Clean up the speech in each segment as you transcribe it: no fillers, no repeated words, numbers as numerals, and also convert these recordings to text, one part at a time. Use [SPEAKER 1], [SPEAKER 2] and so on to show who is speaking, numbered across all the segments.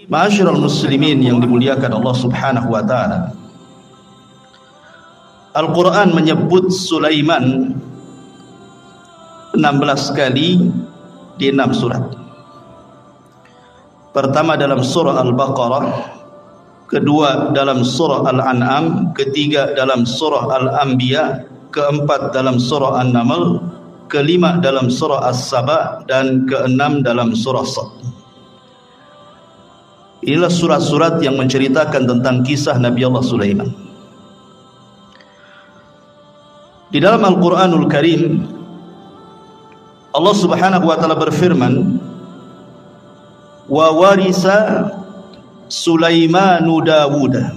[SPEAKER 1] Ma'asyiral muslimin yang dimuliakan Allah Subhanahu wa taala. Al-Qur'an menyebut Sulaiman 16 kali di 6 surat. Pertama dalam surah Al-Baqarah, kedua dalam surah Al-An'am, ketiga dalam surah Al-Anbiya, keempat dalam surah An-Naml, kelima dalam surah As-Saba, dan keenam dalam surah Sad. Inilah surat-surat yang menceritakan tentang kisah Nabi Allah Sulaiman. Di dalam Al-Quranul Karim, Allah Subhanahu wa taala berfirman, "Wa warisa Sulaimanu Dawuda."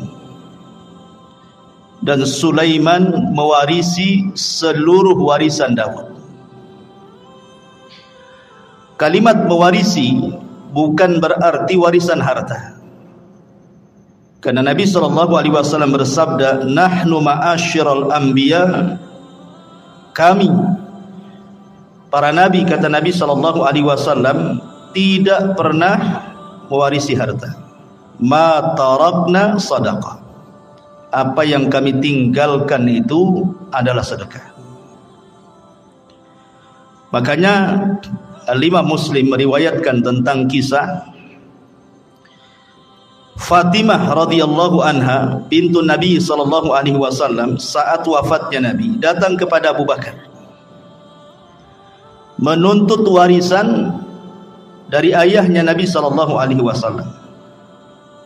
[SPEAKER 1] Dan Sulaiman mewarisi seluruh warisan Daud. Kalimat mewarisi bukan berarti warisan harta. Karena Nabi SAW bersabda, "Nahnu ma'asyiral anbiya," kami para nabi, kata Nabi SAW, tidak pernah mewarisi harta. Ma tarakna sadaqah, apa yang kami tinggalkan itu adalah sedekah. Makanya Al-Imam Muslim meriwayatkan tentang kisah Fatimah radhiyallahu anha, bintu Nabi sallallahu alaihi wasallam, saat wafatnya Nabi, datang kepada Abu Bakar menuntut warisan dari ayahnya Nabi sallallahu alaihi wasallam.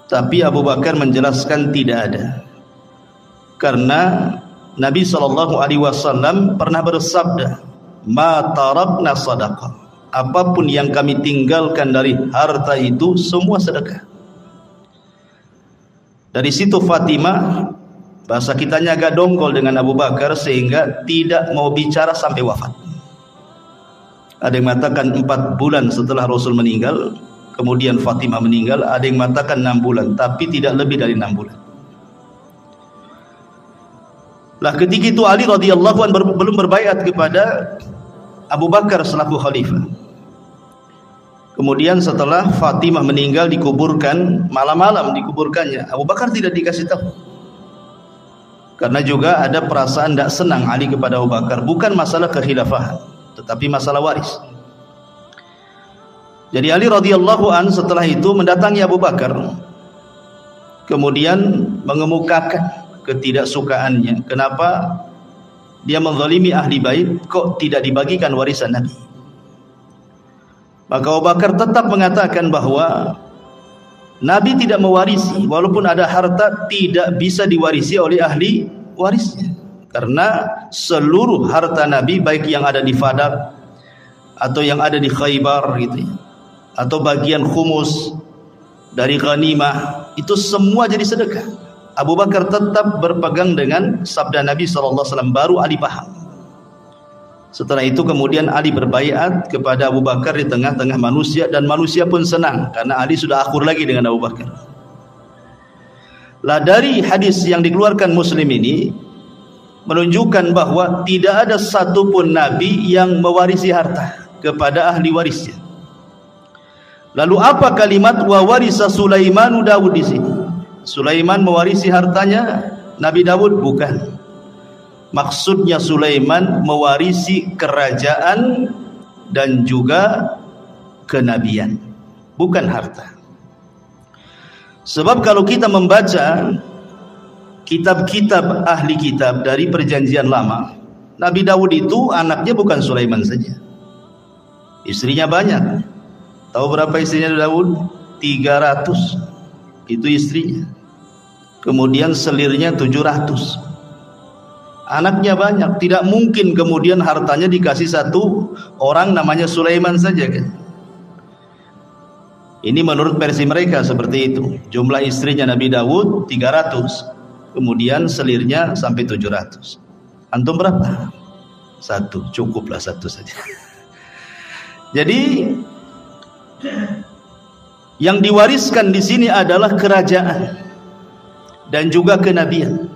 [SPEAKER 1] Tapi Abu Bakar menjelaskan tidak ada. Karena Nabi sallallahu alaihi wasallam pernah bersabda, "Ma tarakna sadaqah." Apapun yang kami tinggalkan dari harta itu semua sedekah. Dari situ Fatimah, bahasa kitanya agak dongkol dengan Abu Bakar sehingga tidak mau bicara sampai wafat. Ada yang mengatakan 4 bulan setelah Rasul meninggal, kemudian Fatimah meninggal. Ada yang mengatakan 6 bulan, tapi tidak lebih dari 6 bulan. Lah ketika itu Ali radhiyallahu anhu belum berbaiat kepada Abu Bakar selaku khalifah. Kemudian setelah Fatimah meninggal dikuburkan, malam-malam dikuburkannya, Abu Bakar tidak dikasih tahu. Karena juga ada perasaan tidak senang Ali kepada Abu Bakar, bukan masalah kekhilafahan, tetapi masalah waris. Jadi Ali radhiyallahu an setelah itu mendatangi Abu Bakar, kemudian mengemukakan ketidaksukaannya. Kenapa dia menzalimi ahli bait, kok tidak dibagikan warisan Nabi? Maka Abu Bakar tetap mengatakan bahwa Nabi tidak mewarisi, walaupun ada harta tidak bisa diwarisi oleh ahli warisnya. Karena seluruh harta Nabi, baik yang ada di Fadak atau yang ada di Khaybar gitu ya, atau bagian khumus dari ghanimah, itu semua jadi sedekah. Abu Bakar tetap berpegang dengan sabda Nabi SAW, baru Ali paham. Setelah itu kemudian Ali berbaiat kepada Abu Bakar di tengah-tengah manusia, dan manusia pun senang karena Ali sudah akur lagi dengan Abu Bakar. Lah dari hadis yang dikeluarkan Muslim ini menunjukkan bahwa tidak ada satupun Nabi yang mewarisi harta kepada ahli warisnya. Lalu apa kalimat wa warisa Sulaimanu Daud di sini? Sulaiman mewarisi hartanya Nabi Daud? Bukan. Maksudnya Sulaiman mewarisi kerajaan dan juga kenabian, bukan harta. Sebab kalau kita membaca kitab-kitab ahli kitab dari perjanjian lama, Nabi Daud itu anaknya bukan Sulaiman saja, istrinya banyak. Tahu berapa istrinya Daud? 300 itu istrinya. Kemudian selirnya 700. Anaknya banyak, tidak mungkin kemudian hartanya dikasih satu orang namanya Sulaiman saja kan. Ini menurut versi mereka seperti itu. Jumlah istrinya Nabi Daud 300, kemudian selirnya sampai 700. Antum berapa? 1, cukuplah 1 saja. Jadi yang diwariskan di sini adalah kerajaan dan juga kenabian.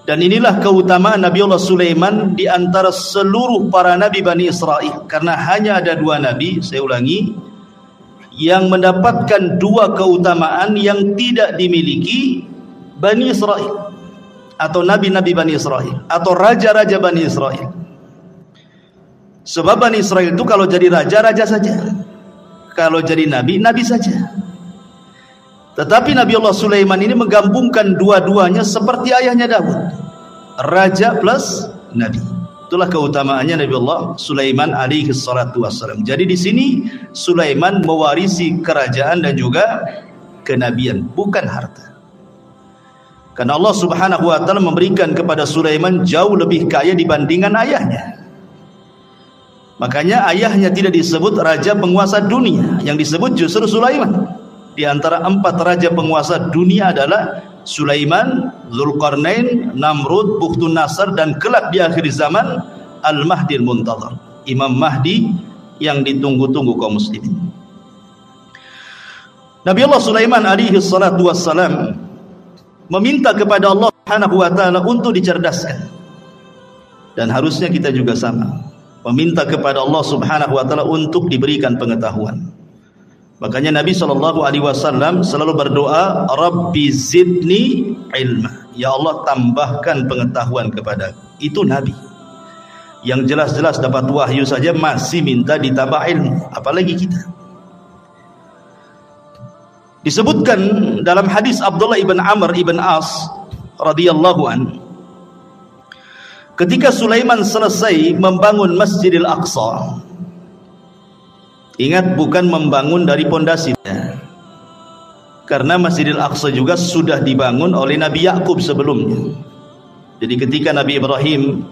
[SPEAKER 1] Dan inilah keutamaan Nabi Allah Sulaiman di antara seluruh para nabi Bani Israel. Karena hanya ada 2 nabi, saya ulangi, yang mendapatkan dua keutamaan yang tidak dimiliki Bani Israel atau nabi-nabi Bani Israel atau raja-raja Bani Israel. Sebab Bani Israel itu kalau jadi raja, raja saja, kalau jadi nabi, nabi saja. Tetapi Nabi Allah Sulaiman ini menggabungkan dua-duanya seperti ayahnya Daud, raja plus nabi. Itulah keutamaannya Nabi Allah Sulaiman alaihi salatu wassalam. Jadi di sini Sulaiman mewarisi kerajaan dan juga kenabian, bukan harta. Karena Allah Subhanahu wa taala memberikan kepada Sulaiman jauh lebih kaya dibandingkan ayahnya. Makanya ayahnya tidak disebut raja penguasa dunia, yang disebut justru Sulaiman. Di antara 4 raja penguasa dunia adalah Sulaiman, Zulkarnain, Namrud, Bukhtun Nasr, dan kelak di akhir zaman Al-Mahdi Al-Muntadhar, Imam Mahdi yang ditunggu-tunggu kaum muslimin. Nabi Allah Sulaiman alaihi salatu wassalam meminta kepada Allah Subhanahu wa taala untuk dicerdaskan. Dan harusnya kita juga sama, meminta kepada Allah Subhanahu wa taala untuk diberikan pengetahuan. Makanya Nabi SAW selalu berdoa, Rabbi zidni ilma, ya Allah tambahkan pengetahuan kepadaku. Itu Nabi yang jelas-jelas dapat wahyu saja masih minta ditambah ilmu, apalagi kita. Disebutkan dalam hadis Abdullah ibn Amr ibn As radhiyallahu an, ketika Sulaiman selesai membangun Masjidil Aqsa, ingat bukan membangun dari pondasinya, karena Masjidil Aqsa juga sudah dibangun oleh Nabi Yakub sebelumnya. Jadi ketika Nabi Ibrahim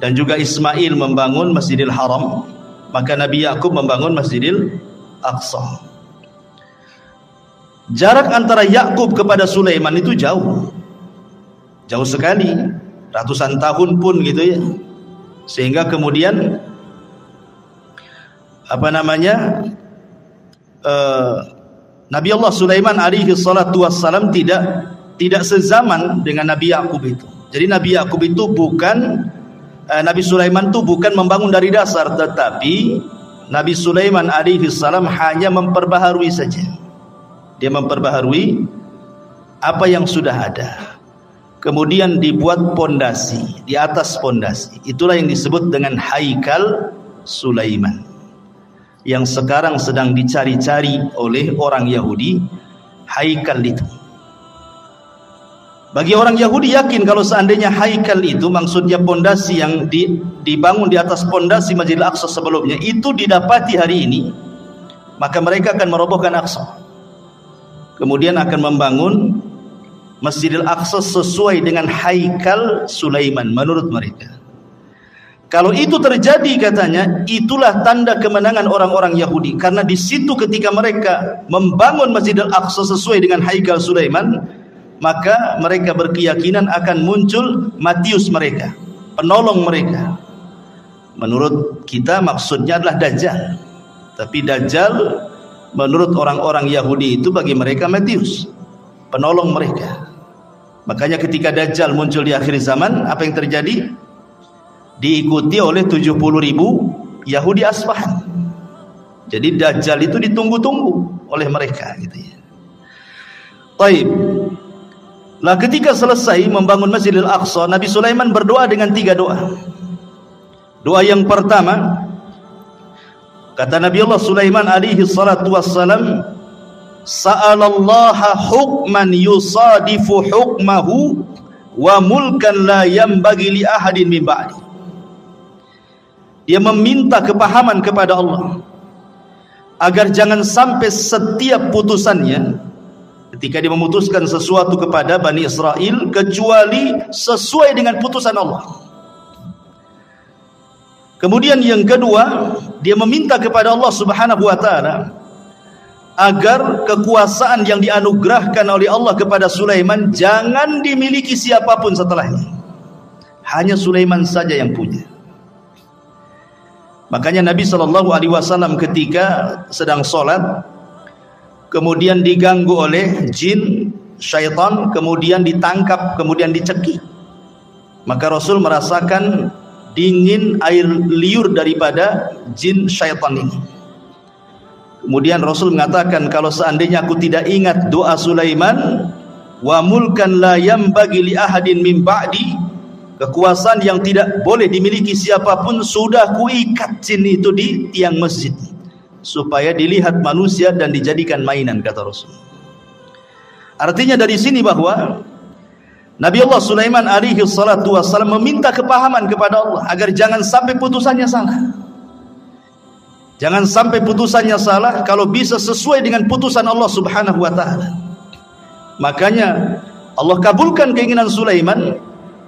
[SPEAKER 1] dan juga Ismail membangun Masjidil Haram, maka Nabi Yakub membangun Masjidil Aqsa. Jarak antara Yakub kepada Sulaiman itu jauh sekali, ratusan tahun pun gitu ya. Sehingga kemudian Nabi Allah Sulaiman alaihi salatu wassalam tidak sezaman dengan Nabi Yakub itu. Jadi Nabi Yakub itu bukan Nabi Sulaiman itu bukan membangun dari dasar, tetapi Nabi Sulaiman alaihi salam hanya memperbaharui saja. Dia memperbaharui apa yang sudah ada, kemudian dibuat pondasi, di atas pondasi. Itulah yang disebut dengan Haikal Sulaiman, yang sekarang sedang dicari-cari oleh orang Yahudi. Haikal itu, bagi orang Yahudi yakin kalau seandainya Haikal itu maksudnya pondasi yang dibangun di atas pondasi Masjidil Aqsa sebelumnya itu didapati hari ini, maka mereka akan merobohkan Aqsa, kemudian akan membangun Masjidil Aqsa sesuai dengan Haikal Sulaiman menurut mereka. Kalau itu terjadi, katanya, itulah tanda kemenangan orang-orang Yahudi, karena di situ ketika mereka membangun Masjidil Aqsa sesuai dengan Haikal Sulaiman, maka mereka berkeyakinan akan muncul Matius mereka, penolong mereka. Menurut kita maksudnya adalah Dajjal, tapi Dajjal menurut orang-orang Yahudi itu bagi mereka Matius, penolong mereka. Makanya ketika Dajjal muncul di akhir zaman, apa yang terjadi? Diikuti oleh 70.000 Yahudi Asfahan. Jadi Dajjal itu ditunggu-tunggu oleh mereka gitu ya. Baik. Lah ketika selesai membangun Masjidil Aqsa, Nabi Sulaiman berdoa dengan 3 doa. Doa yang pertama, kata Nabi Allah Sulaiman alaihi salatu wassalam, sa'alallaha hukman yusadifu hukmahu wa mulkan la yanbaghi li ahadin min ba'di. Dia meminta kepahaman kepada Allah agar jangan sampai setiap putusannya ketika dia memutuskan sesuatu kepada Bani Israel kecuali sesuai dengan putusan Allah. Kemudian yang kedua, dia meminta kepada Allah Subhanahu wa taala agar kekuasaan yang dianugerahkan oleh Allah kepada Sulaiman jangan dimiliki siapapun setelahnya, hanya Sulaiman saja yang punya. Makanya Nabi SAW ketika sedang sholat, kemudian diganggu oleh jin, syaitan, kemudian ditangkap, kemudian dicekik, maka Rasul merasakan dingin air liur daripada jin syaitan ini. Kemudian Rasul mengatakan, kalau seandainya aku tidak ingat doa Sulaiman, wa mulkan la yambagi li ahadin min ba'di, kekuasaan yang tidak boleh dimiliki siapapun, sudah kuikat jin itu di tiang masjid supaya dilihat manusia dan dijadikan mainan, kata Rasul. Artinya dari sini bahwa Nabi Allah Sulaiman alaihi salatu wassalam meminta kepahaman kepada Allah agar jangan sampai putusannya salah. Jangan sampai putusannya salah, kalau bisa sesuai dengan putusan Allah Subhanahu wa taala. Makanya Allah kabulkan keinginan Sulaiman.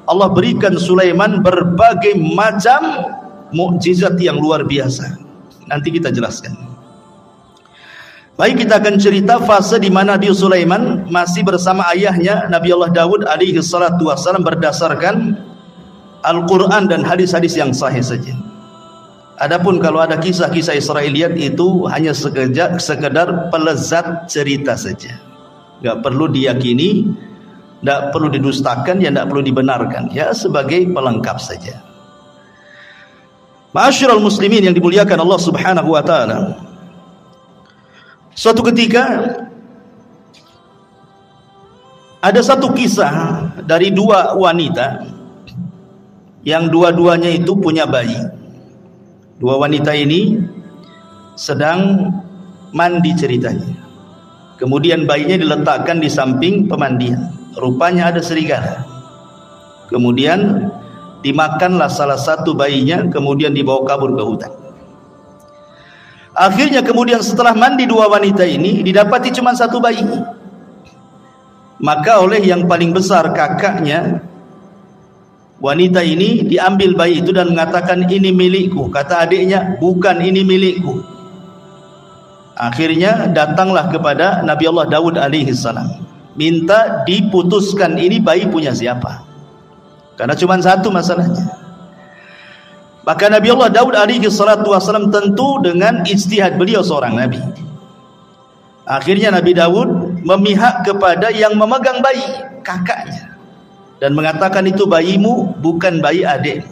[SPEAKER 1] Allah berikan Sulaiman berbagai macam mukjizat yang luar biasa. Nanti kita jelaskan. Baik, kita akan cerita fase di mana Nabi Sulaiman masih bersama ayahnya Nabi Allah Daud alaihi salatu wassalam berdasarkan Al-Quran dan hadis-hadis yang sahih saja. Adapun kalau ada kisah-kisah Israiliyat itu hanya sekedar pelezat cerita saja, nggak perlu diyakini, nggak perlu didustakan, ya nggak perlu dibenarkan, ya sebagai pelengkap saja. Ma'asyiral muslimin yang dimuliakan Allah Subhanahu wa taala. Suatu ketika ada satu kisah dari dua wanita yang dua-duanya itu punya bayi. Dua wanita ini sedang mandi ceritanya. Kemudian bayinya diletakkan di samping pemandian. Rupanya ada serigala. Kemudian dimakanlah salah satu bayinya, kemudian dibawa kabur ke hutan. Akhirnya kemudian setelah mandi dua wanita ini, didapati cuma satu bayi. Maka oleh yang paling besar, kakaknya wanita ini, diambil bayi itu dan mengatakan, ini milikku. Kata adiknya, bukan, ini milikku. Akhirnya datanglah kepada Nabi Allah Daud alaihi salam, minta diputuskan ini bayi punya siapa, karena cuma satu masalahnya. Maka Nabi Allah Daud alaihi salatu wasallam tentu dengan ijtihad beliau seorang nabi. Akhirnya Nabi Daud memihak kepada yang memegang bayi, kakaknya, dan mengatakan itu bayimu, bukan bayi adik.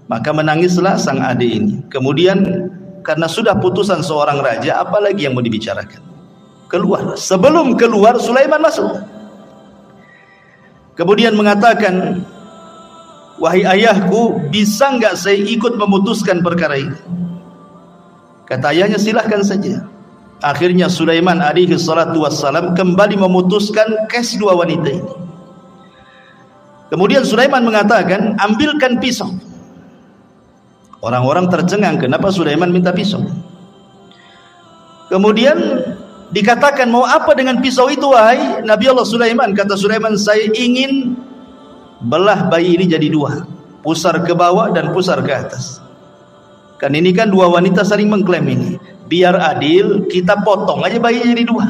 [SPEAKER 1] Maka menangislah sang adik ini. Kemudian karena sudah putusan seorang raja, apalagi yang mau dibicarakan? Keluar. Sebelum keluar, Sulaiman masuk. Kemudian mengatakan, wahai ayahku, bisa enggak saya ikut memutuskan perkara ini? Kata ayahnya, silahkan saja. Akhirnya Sulaiman alaihi salatu wassalam kembali memutuskan kes dua wanita ini. Kemudian Sulaiman mengatakan, ambilkan pisau. Orang-orang tercengang, kenapa Sulaiman minta pisau? Kemudian dikatakan, mau apa dengan pisau itu wahai Nabi Allah Sulaiman? Kata Sulaiman, saya ingin belah bayi ini jadi dua, pusar ke bawah dan pusar ke atas. Kan ini kan dua wanita saling mengklaim ini. Biar adil, kita potong aja bayinya jadi dua.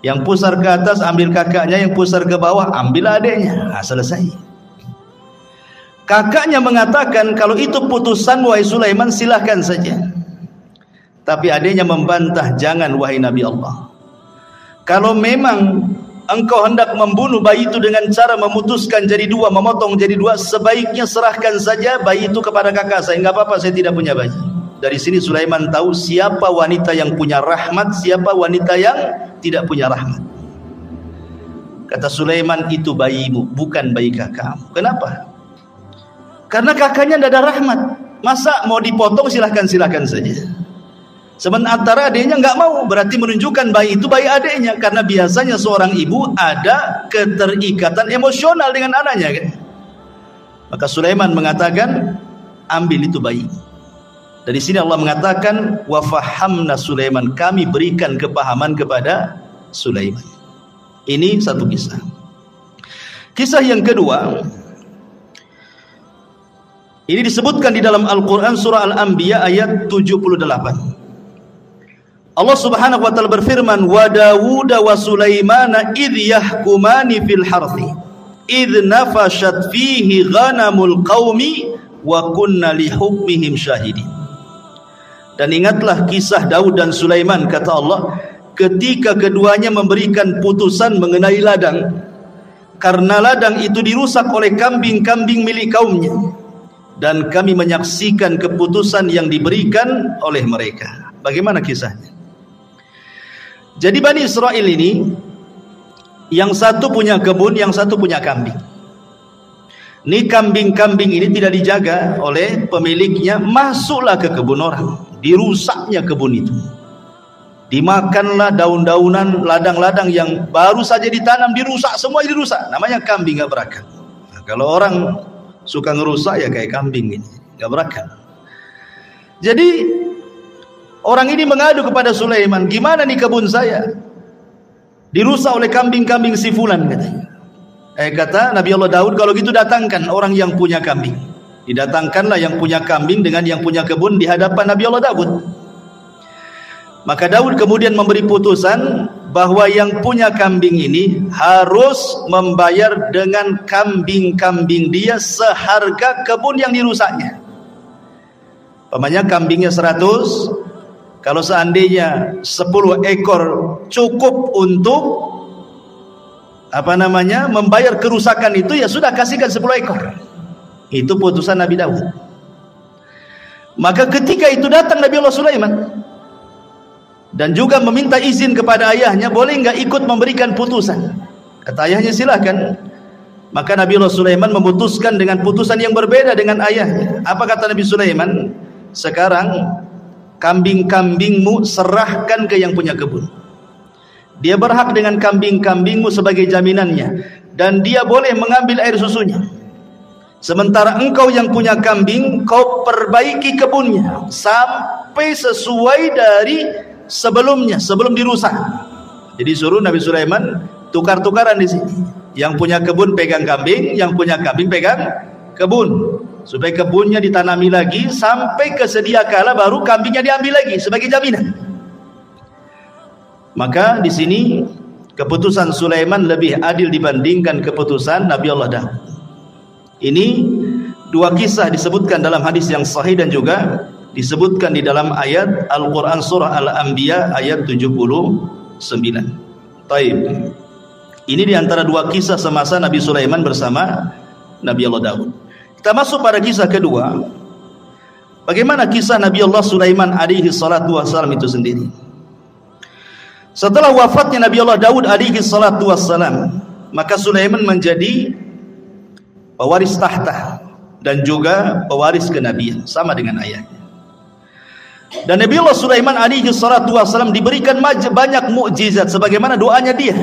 [SPEAKER 1] Yang pusar ke atas ambil kakaknya, yang pusar ke bawah ambil adiknya. Nah, selesai. Kakaknya mengatakan, kalau itu putusan wahai Sulaiman, silahkan saja. Tapi adiknya membantah, jangan wahai Nabi Allah. Kalau memang engkau hendak membunuh bayi itu dengan cara memutuskan jadi dua, memotong jadi dua, sebaiknya serahkan saja bayi itu kepada kakak saya. Enggak apa-apa, saya tidak punya bayi. Dari sini Sulaiman tahu siapa wanita yang punya rahmat, siapa wanita yang tidak punya rahmat. Kata Sulaiman, itu bayimu, bukan bayi kakakmu. Kenapa? Karena kakaknya tidak ada rahmat. Masa mau dipotong, silahkan saja. Sementara adiknya nggak mau, berarti menunjukkan bayi itu bayi adiknya. Karena biasanya seorang ibu ada keterikatan emosional dengan anaknya, kan? Maka Sulaiman mengatakan, ambil itu bayi. Dari sini Allah mengatakan, wa fahamna Sulaiman, kami berikan kepahaman kepada Sulaiman. Ini satu kisah. Kisah yang kedua, ini disebutkan di dalam Al-Quran surah Al-Anbiya ayat 78. Allah Subhanahu wa taala berfirman, wa Dawud wa Sulaimana idh yahkumani fil harthi idh nafashat fihi ghanamul qaumi wa kunna li hukmihim syahidin. Dan ingatlah kisah Daud dan Sulaiman, kata Allah, ketika keduanya memberikan putusan mengenai ladang, karena ladang itu dirusak oleh kambing-kambing milik kaumnya, dan kami menyaksikan keputusan yang diberikan oleh mereka. Bagaimana kisahnya? Jadi Bani Israel ini, yang satu punya kebun, yang satu punya kambing. Ini kambing-kambing ini tidak dijaga oleh pemiliknya, masuklah ke kebun orang, dirusaknya kebun itu. Dimakanlah daun-daunan, ladang-ladang yang baru saja ditanam, dirusak, semua dirusak. Namanya kambing gak berakal. Nah, kalau orang suka ngerusak ya kayak kambing ini, gak berakal. Jadi orang ini mengadu kepada Sulaiman, gimana nih kebun saya dirusak oleh kambing-kambing si fulan, katanya. Kata Nabi Allah Daud, kalau gitu datangkan orang yang punya kambing. Didatangkanlah yang punya kambing dengan yang punya kebun di hadapan Nabi Allah Daud. Maka Daud kemudian memberi putusan bahwa yang punya kambing ini harus membayar dengan kambing-kambing dia seharga kebun yang dirusaknya. Pamannya kambingnya 100, kalau seandainya 10 ekor cukup untuk membayar kerusakan itu, ya sudah kasihkan 10 ekor. Itu putusan Nabi Daud. Maka ketika itu datang Nabi Allah Sulaiman dan juga meminta izin kepada ayahnya, boleh enggak ikut memberikan putusan? Kata ayahnya, silakan. Maka Nabi Allah Sulaiman memutuskan dengan putusan yang berbeda dengan ayahnya. Apa kata Nabi Sulaiman? Sekarang kambing-kambingmu serahkan ke yang punya kebun. Dia berhak dengan kambing-kambingmu sebagai jaminannya, dan dia boleh mengambil air susunya. Sementara engkau yang punya kambing, kau perbaiki kebunnya sampai sesuai dari sebelumnya, sebelum dirusak. Jadi suruh Nabi Sulaiman tukar-tukaran di sini. Yang punya kebun pegang kambing, yang punya kambing pegang kebun, supaya kebunnya ditanami lagi sampai kesedia kala baru kambingnya diambil lagi sebagai jaminan. Maka di sini keputusan Sulaiman lebih adil dibandingkan keputusan Nabi Allah Daud. Ini dua kisah disebutkan dalam hadis yang sahih dan juga disebutkan di dalam ayat Al-Quran surah Al-Anbiya ayat 79. Taib. Ini diantara dua kisah semasa Nabi Sulaiman bersama Nabi Allah Daud. Kita masuk pada kisah kedua. Bagaimana kisah Nabi Allah Sulaiman alaihi salatu wassalam itu sendiri. Setelah wafatnya Nabi Allah Daud alaihi salatu wassalam, maka Sulaiman menjadi pewaris tahta dan juga pewaris kenabian, sama dengan ayahnya. Dan Nabi Allah Sulaiman alaihi salatu wassalam diberikan banyak mukjizat sebagaimana doanya dia.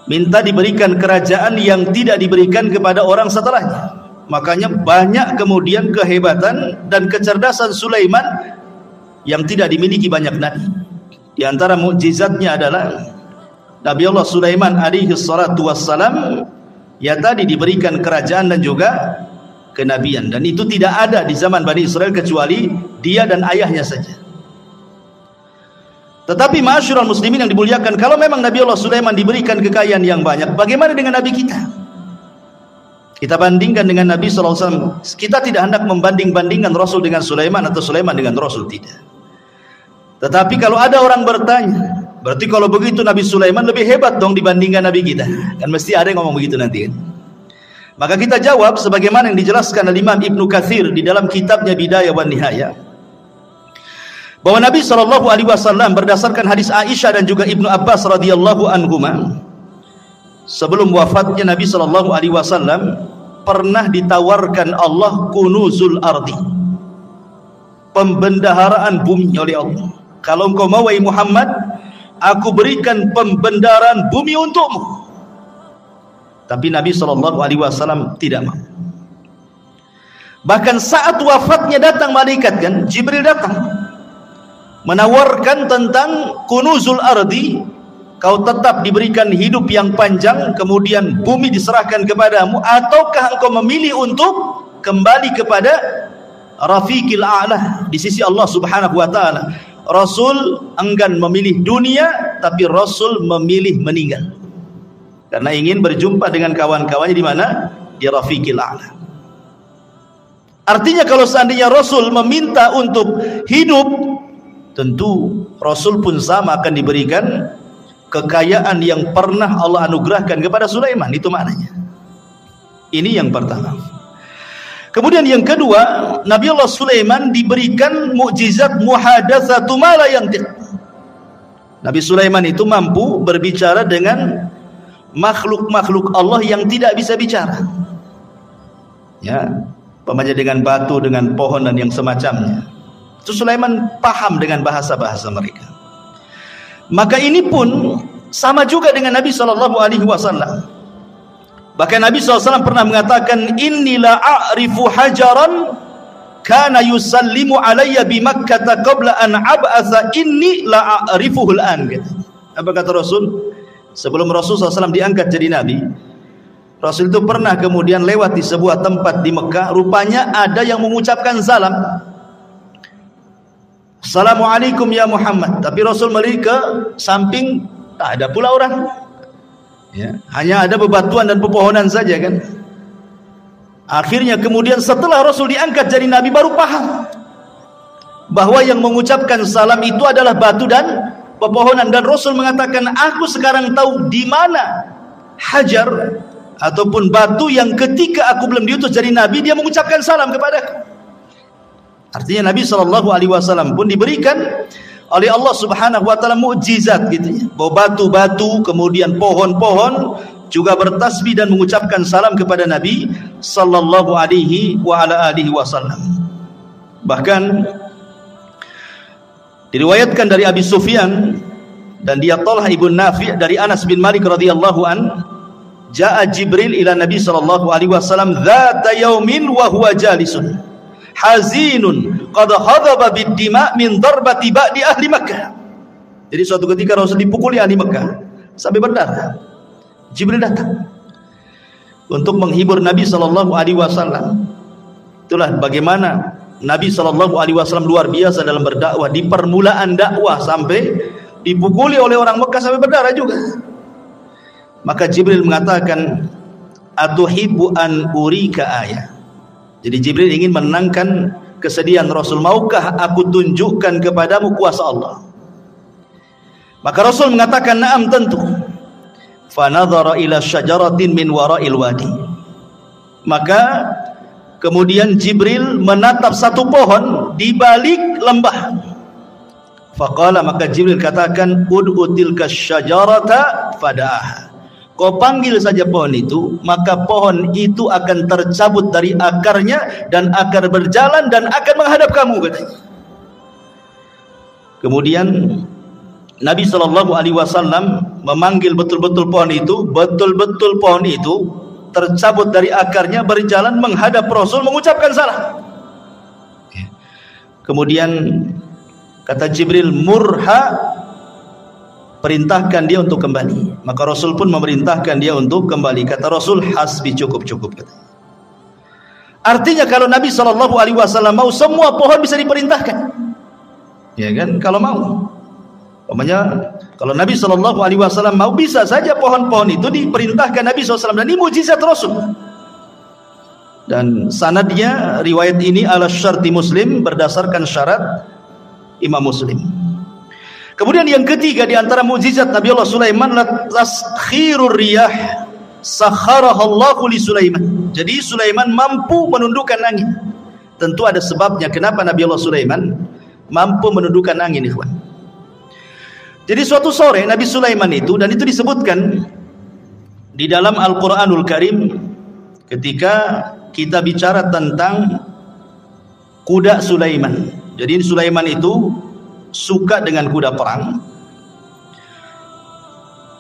[SPEAKER 1] Minta diberikan kerajaan yang tidak diberikan kepada orang setelahnya. Makanya banyak kemudian kehebatan dan kecerdasan Sulaiman yang tidak dimiliki banyak nabi. Di antara mukjizatnya adalah Nabi Allah Sulaiman alaihi salatu wassalam ya tadi diberikan kerajaan dan juga kenabian, dan itu tidak ada di zaman Bani Israel kecuali dia dan ayahnya saja. Tetapi ma'asyiral muslimin yang dimuliakan, kalau memang Nabi Allah Sulaiman diberikan kekayaan yang banyak, bagaimana dengan Nabi kita? Kita bandingkan dengan Nabi SAW. Kita tidak hendak membanding-bandingkan Rasul dengan Sulaiman atau Sulaiman dengan Rasul, tidak. Tetapi kalau ada orang bertanya, berarti kalau begitu Nabi Sulaiman lebih hebat dong dibandingkan Nabi kita. Kan mesti ada yang ngomong begitu nanti kan? Maka kita jawab sebagaimana yang dijelaskan oleh Imam Ibnu Katsir di dalam kitabnya Bidayah wan Nihayah, bahwa Nabi SAW berdasarkan hadis Aisyah dan juga Ibnu Abbas radhiyallahu anhuma, sebelum wafatnya Nabi SAW pernah ditawarkan Allah kunuzul ardi, pembendaharaan bumi oleh Allah. Kalau engkau mau wahai Muhammad, aku berikan pembendaharaan bumi untukmu. Tapi Nabi SAW tidak mau. Bahkan saat wafatnya datang malaikat, kan Jibril datang menawarkan tentang kunuzul ardi, kau tetap diberikan hidup yang panjang kemudian bumi diserahkan kepadamu, ataukah engkau memilih untuk kembali kepada rafiqil a'la di sisi Allah Subhanahu wa taala. Rasul enggan memilih dunia, tapi Rasul memilih meninggal karena ingin berjumpa dengan kawan-kawannya di mana? Di rafiqil a'la. Artinya kalau seandainya Rasul meminta untuk hidup, tentu Rasul pun sama akan diberikan kekayaan yang pernah Allah anugerahkan kepada Sulaiman. Itu maknanya. Ini yang pertama. Kemudian yang kedua, Nabi Allah Sulaiman diberikan mukjizat muhadatsatu ma la yantiq. Nabi Sulaiman itu mampu berbicara dengan makhluk-makhluk Allah yang tidak bisa bicara. Ya, umpamanya dengan batu, dengan pohon dan yang semacamnya. Itu Sulaiman paham dengan bahasa-bahasa mereka. Maka ini pun sama juga dengan Nabi SAW. Bahkan Nabi SAW pernah mengatakan, inni la a'rifu hajaran kana yusallimu alayya bi Makkah qabla an ab'atha inni la a'rifuhu al-an. Apa kata Rasul? Sebelum Rasul SAW diangkat jadi Nabi, Rasul itu pernah kemudian lewat di sebuah tempat di Mekah. Rupanya ada yang mengucapkan salam, Assalamualaikum ya Muhammad. Tapi Rasul melihat ke samping, tak ada pula orang. Ya, hanya ada bebatuan dan pepohonan saja kan. Akhirnya kemudian setelah Rasul diangkat jadi Nabi, baru paham bahwa yang mengucapkan salam itu adalah batu dan pepohonan. Dan Rasul mengatakan, aku sekarang tahu di mana hajar ataupun batu yang ketika aku belum diutus jadi Nabi, dia mengucapkan salam kepadaku. Artinya Nabi SAW pun diberikan oleh Allah Subhanahu wa taala mukjizat gitu ya. Bahwa batu-batu kemudian pohon-pohon juga bertasbih dan mengucapkan salam kepada Nabi sallallahu alaihi wa ala alihi wasallam. Bahkan diriwayatkan dari Abi Sufyan dan dia Talha ibn Nafi' dari Anas bin Malik radhiyallahu an, jaa Jibril ila Nabi sallallahu alaihi wasallam dzata yaumin wa huwa jalisun hazinun qad khadaba bid-dima min darbati ba'di ahli Makkah. Jadi suatu ketika Rasul dipukuli ahli Makkah sampai berdarah. Jibril datang untuk menghibur Nabi sallallahu alaihi wasallam. Itulah bagaimana Nabi sallallahu alaihi wasallam luar biasa dalam berdakwah. Di permulaan dakwah sampai dipukuli oleh orang Makkah sampai berdarah juga. Maka Jibril mengatakan, atuhibbu an urika ayah. Jadi Jibril ingin menenangkan kesedihan Rasul. Maukah aku tunjukkan kepadamu kuasa Allah? Maka Rasul mengatakan, na'am, tentu. Fanadhara ila syajaratin min wara'il wadi. Maka kemudian Jibril menatap satu pohon di balik lembah. Faqala, maka Jibril katakan, ud'u tilka syajarata fada'aha. Kau panggil saja pohon itu, maka pohon itu akan tercabut dari akarnya dan akan berjalan dan akan menghadap kamu, katanya. Kemudian Nabi SAW memanggil betul-betul pohon itu. Betul-betul pohon itu tercabut dari akarnya, berjalan menghadap Rasul, mengucapkan salam. Kemudian kata Jibril, murha, perintahkan dia untuk kembali. Maka Rasul pun memerintahkan dia untuk kembali. Kata Rasul, hasbi, cukup. Artinya kalau Nabi SAW mau, semua pohon bisa diperintahkan, ya kan? Kalau mau, umpamanya kalau Nabi SAW mau, bisa saja pohon-pohon itu diperintahkan Nabi SAW. Dan ini mujizat Rasul. Dan sanadnya, riwayat ini ala syarti Muslim, berdasarkan syarat Imam Muslim. Kemudian yang ketiga di antara mukjizat Nabi Allah Sulaiman, taskhirur riyah sakharahallahu li Sulaiman. Jadi Sulaiman mampu menundukkan angin. Tentu ada sebabnya kenapa Nabi Allah Sulaiman mampu menundukkan angin, ikhwan. Jadi suatu sore Nabi Sulaiman itu, dan itu disebutkan di dalam Al-Qur'anul Karim ketika kita bicara tentang kuda Sulaiman. Jadi Sulaiman itu suka dengan kuda perang.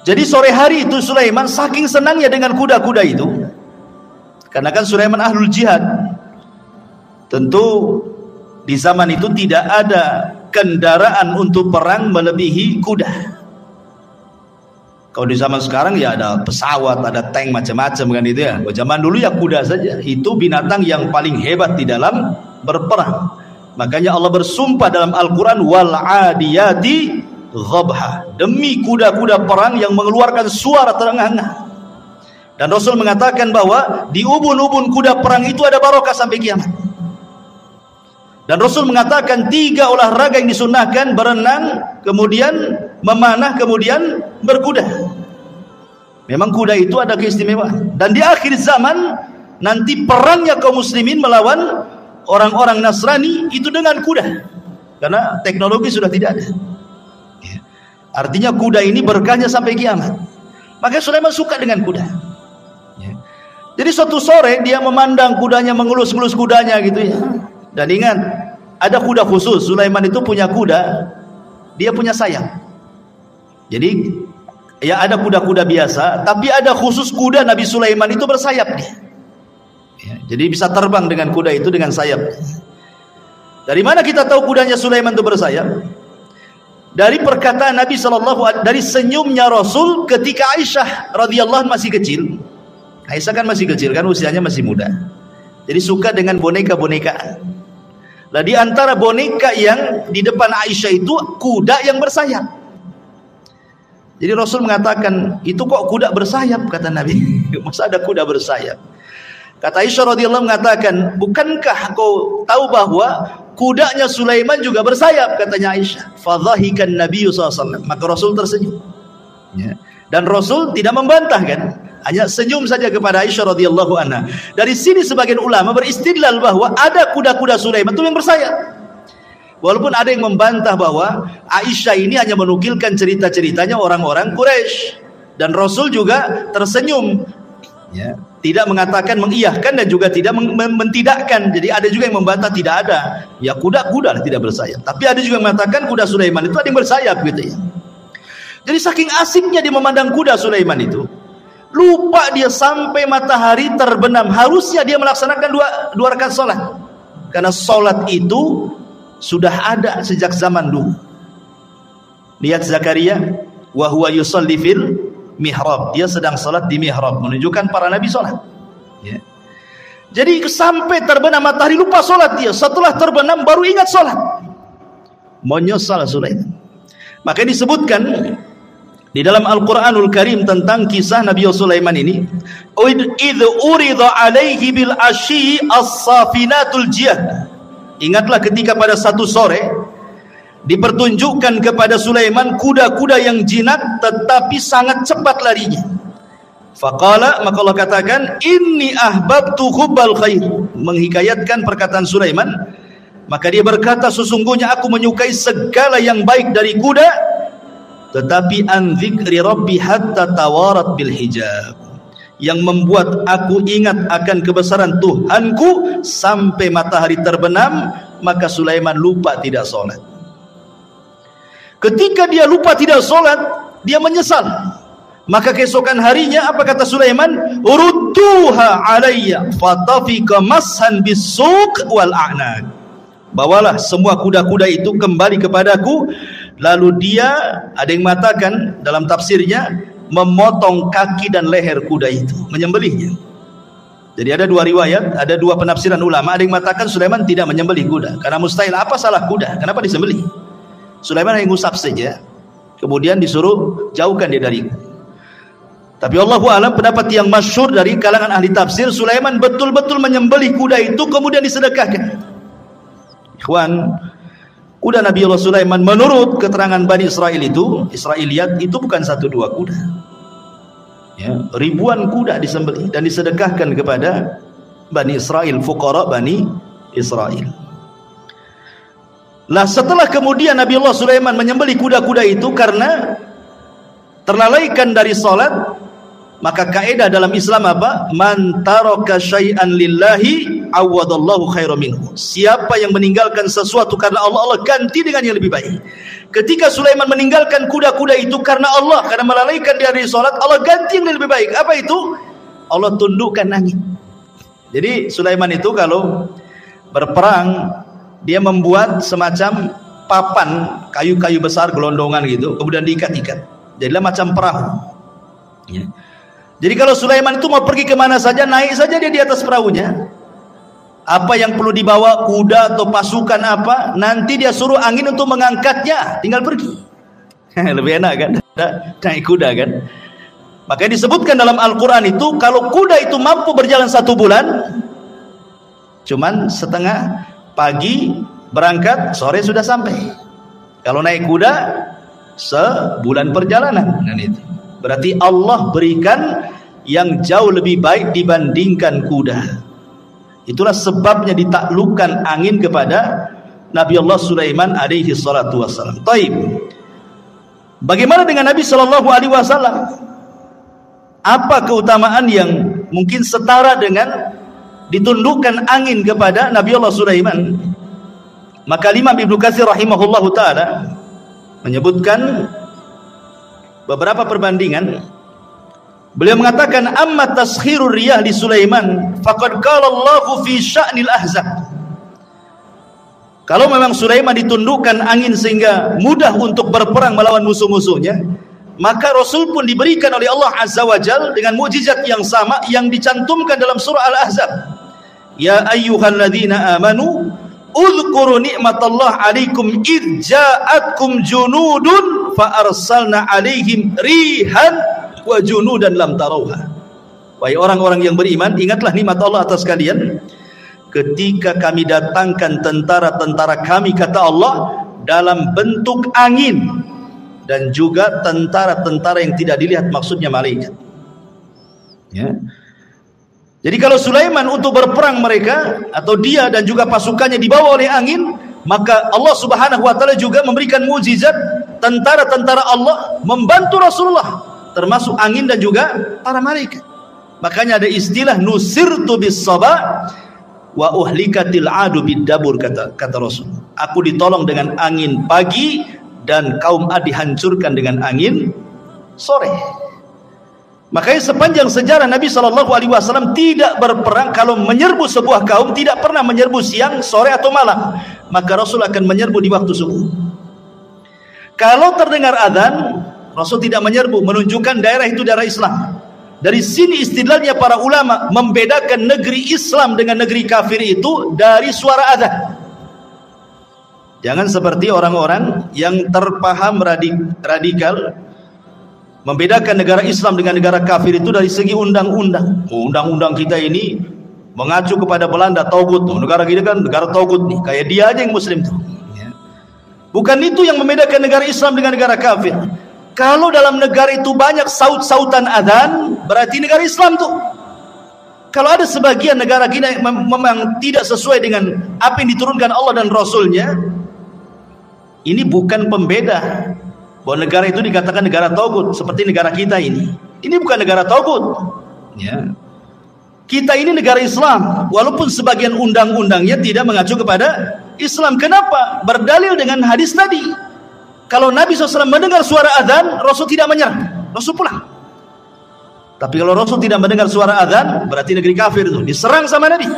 [SPEAKER 1] Jadi sore hari itu Sulaiman saking senangnya dengan kuda-kuda itu, karena kan Sulaiman ahlul jihad. Tentu di zaman itu tidak ada kendaraan untuk perang melebihi kuda. Kalau di zaman sekarang ya ada pesawat, ada tank, macam-macam kan itu ya. Kalau zaman dulu ya kuda saja. Itu binatang yang paling hebat di dalam berperang. Makanya Allah bersumpah dalam Al-Quran, wal adiyati ghabha, demi kuda-kuda perang yang mengeluarkan suara terengah-engah. Dan Rasul mengatakan bahwa di ubun-ubun kuda perang itu ada barokah sampai kiamat. Dan Rasul mengatakan 3 olahraga yang disunnahkan: berenang, kemudian memanah, kemudian berkuda. Memang kuda itu ada keistimewaan. Dan di akhir zaman nanti perangnya kaum muslimin melawan orang-orang Nasrani itu dengan kuda, karena teknologi sudah tidak ada. Artinya kuda ini berkahnya sampai kiamat. Maka Sulaiman suka dengan kuda. Jadi suatu sore dia memandang kudanya, mengelus-elus kudanya gitu ya. Dan ingat, ada kuda khusus. Sulaiman itu punya kuda, dia punya sayap. Jadi ya ada kuda-kuda biasa, tapi ada khusus kuda Nabi Sulaiman itu bersayap dia. Ya, jadi bisa terbang dengan kuda itu dengan sayap. Dari mana kita tahu kudanya Sulaiman itu bersayap? Dari perkataan Nabi SAW, dari senyumnya Rasul ketika Aisyah radhiyallahu masih kecil. Aisyah kan masih kecil kan, usianya masih muda. Jadi suka dengan boneka-bonekaan. Nah, di antara boneka yang di depan Aisyah itu kuda yang bersayap. Jadi Rasul mengatakan, itu kok kuda bersayap, kata Nabi. Masa ada kuda bersayap? Kata Aisyah radhiyallahu mengatakan, bukankah kau tahu bahwa kudanya Sulaiman juga bersayap, katanya Aisyah. Fadhahikan Nabi SAW. Maka Rasul tersenyum. Ya. Dan Rasul tidak membantah kan, hanya senyum saja kepada Aisyah radhiyallahu anha. Dari sini sebagian ulama beristidlal bahwa ada kuda-kuda Sulaiman itu yang bersayap. Walaupun ada yang membantah bahwa Aisyah ini hanya menukilkan cerita-ceritanya orang-orang Quraisy, dan Rasul juga tersenyum, ya, tidak mengatakan mengiyahkan dan juga tidak mentidakkan. Jadi ada juga yang membantah tidak ada, ya kuda-kuda tidak bersayap. Tapi ada juga yang mengatakan kuda Sulaiman itu ada yang bersayap gitu ya. Jadi saking asiknya dia memandang kuda Sulaiman itu, lupa dia sampai matahari terbenam. Harusnya dia melaksanakan dua rakaat salat, karena salat itu sudah ada sejak zaman dulu. Lihat Zakaria, wa huwa yusalli fil mihrab, dia sedang salat di mihrab, menunjukkan para nabi salat. Ya. Jadi sampai terbenam matahari lupa salat dia. Setelah terbenam baru ingat salat. Menyesal Sulaiman. Maka disebutkan di dalam Al-Quranul Karim tentang kisah Nabi Sulaiman ini, idh urida alaihi bil asyi as-safinatul jiyad. Ingatlah ketika pada satu sore dipertunjukkan kepada Sulaiman kuda-kuda yang jinak tetapi sangat cepat larinya. Faqala, maka Allah katakan, inni ahbabtu hubbal khair, menghikayatkan perkataan Sulaiman. Maka dia berkata, sesungguhnya aku menyukai segala yang baik dari kuda, tetapi an dzikri rabbi hatta tawarat bil hijab, yang membuat aku ingat akan kebesaran Tuhanku sampai matahari terbenam. Maka Sulaiman lupa tidak sholat. Ketika dia lupa tidak sholat, dia menyesal. Maka keesokan harinya apa kata Sulaiman? Urudduha alayya fatafika mashan bisuq wal a'naq. Bawalah semua kuda-kuda itu kembali kepadaku. Lalu dia, ada yang mengatakan dalam tafsirnya, memotong kaki dan leher kuda itu, menyembelihnya. Jadi ada dua riwayat, ada dua penafsiran ulama. Ada yang mengatakan Sulaiman tidak menyembelih kuda, karena mustahil, apa salah kuda, kenapa disembelih? Sulaiman hanya ngusap saja, kemudian disuruh jauhkan dia dari. Tapi Allahu a'lam, pendapat yang masyhur dari kalangan ahli tafsir, Sulaiman betul-betul menyembelih kuda itu kemudian disedekahkan. Ikhwan, kuda Nabi Allah Sulaiman menurut keterangan Bani Israel itu, Israiliyat itu bukan satu dua kuda, ya, ribuan kuda disembelih dan disedekahkan kepada Bani Israel, fuqara Bani Israel. Lah setelah kemudian Nabi Allah Sulaiman menyembelih kuda-kuda itu karena terlalaikan dari salat, maka kaidah dalam Islam apa? Man taraka syai'an lillahi awadallahu khairan minhu. Siapa yang meninggalkan sesuatu karena Allah, Allah ganti dengan yang lebih baik. Ketika Sulaiman meninggalkan kuda-kuda itu karena Allah, karena melalaikan dia dari salat, Allah ganti yang lebih baik. Apa itu? Allah tundukkan angin. Jadi Sulaiman itu kalau berperang, dia membuat semacam papan kayu-kayu besar gelondongan gitu, kemudian diikat-ikat, jadilah macam perahu, ya. Jadi kalau Sulaiman itu mau pergi kemana saja, naik saja dia di atas perahunya. Apa yang perlu dibawa, kuda atau pasukan apa, nanti dia suruh angin untuk mengangkatnya, tinggal pergi. Lebih enak kan, naik kuda kan. Makanya disebutkan dalam Al-Quran itu, kalau kuda itu mampu berjalan 1 bulan, cuman setengah, pagi berangkat, sore sudah sampai. Kalau naik kuda, sebulan perjalanan. Dan itu berarti Allah berikan yang jauh lebih baik dibandingkan kuda. Itulah sebabnya ditaklukkan angin kepada Nabi Allah Sulaiman alaihi salatu wassalam. Taib. Bagaimana dengan Nabi sallallahu alaihi wasallam? Apa keutamaan yang mungkin setara dengan ditundukkan angin kepada Nabi Allah Sulaiman? Maka Imam Ibnu Katsir rahimahullahu taala menyebutkan beberapa perbandingan. Beliau mengatakan, amma taskhirur riyah li Sulaiman faqad qala Allahu fi sya'nil ahzab. Kalau memang Sulaiman ditundukkan angin sehingga mudah untuk berperang melawan musuh-musuhnya, maka Rasul pun diberikan oleh Allah Azza wa Jalla dengan mukjizat yang sama yang dicantumkan dalam surah Al-Ahzab. Ya ayyuhalladzina amanu udhkuru ni'matallahi 'alaikum id ja'atkum junudun fa arsalna 'alaihim rihan wa junudan lam tarauha. Wahai orang-orang yang beriman, ingatlah nikmat Allah atas kalian ketika kami datangkan tentara-tentara kami, kata Allah, dalam bentuk angin, dan juga tentara-tentara yang tidak dilihat, maksudnya malaikat. Ya. Jadi kalau Sulaiman untuk berperang mereka atau dia dan juga pasukannya dibawa oleh angin, maka Allah Subhanahu wa taala juga memberikan mukjizat, tentara-tentara Allah membantu Rasulullah, termasuk angin dan juga para malaikat. Makanya ada istilah nusirtu bis sabah wa uhlikatil adu bid-dabur, kata Rasul. Aku ditolong dengan angin pagi dan kaum Ad dihancurkan dengan angin sore. Makanya sepanjang sejarah Nabi SAW tidak berperang. Kalau menyerbu sebuah kaum, tidak pernah menyerbu siang, sore atau malam. Maka Rasul akan menyerbu di waktu subuh. Kalau terdengar adzan, Rasul tidak menyerbu, menunjukkan daerah itu daerah Islam. Dari sini istidlalnya para ulama membedakan negeri Islam dengan negeri kafir itu dari suara adzan. Jangan seperti orang-orang yang terpaham radikal membedakan negara Islam dengan negara kafir itu dari segi undang-undang. Undang-undang kita ini mengacu kepada Belanda, Taugut. Negara kita kan negara Taugut nih, kayak dia aja yang muslim tuh. Bukan itu yang membedakan negara Islam dengan negara kafir. Kalau dalam negara itu banyak saut-sautan adzan, berarti negara Islam tuh. Kalau ada sebagian negara kita memang tidak sesuai dengan apa yang diturunkan Allah dan Rasulnya, ini bukan pembeda bahwa negara itu dikatakan negara taugut seperti negara kita ini. Ini bukan negara taugut. Ya. Kita ini negara Islam, walaupun sebagian undang-undangnya tidak mengacu kepada Islam. Kenapa? Berdalil dengan hadis tadi. Kalau Nabi SAW mendengar suara adzan, Rasul tidak menyerah, Rasul pulang. Tapi kalau Rasul tidak mendengar suara adzan, berarti negeri kafir itu diserang sama Nabi.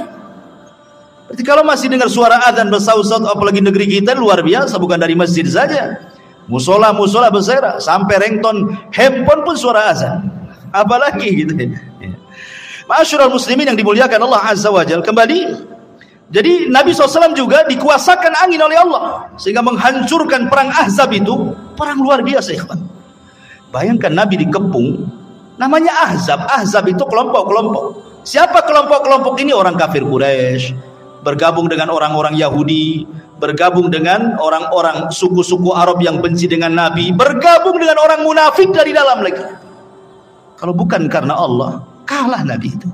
[SPEAKER 1] Berarti kalau masih dengar suara adzan bersaut-saut, apalagi negeri kita luar biasa, bukan dari masjid saja. Musola berserak, sampai ringtone handphone pun suara azan. Apalagi gitu. Ma'asyiral muslimin yang dimuliakan Allah Azza wa Jalla. Kembali, jadi Nabi SAW juga dikuasakan angin oleh Allah sehingga menghancurkan perang Ahzab itu, perang luar biasa, ikhwan. Bayangkan Nabi dikepung, namanya Ahzab. Ahzab itu kelompok-kelompok. Siapa kelompok-kelompok ini? Orang kafir Quraisy bergabung dengan orang-orang Yahudi, bergabung dengan orang-orang suku-suku Arab yang benci dengan Nabi, bergabung dengan orang munafik dari dalam lagi. Kalau bukan karena Allah, kalah Nabi itu.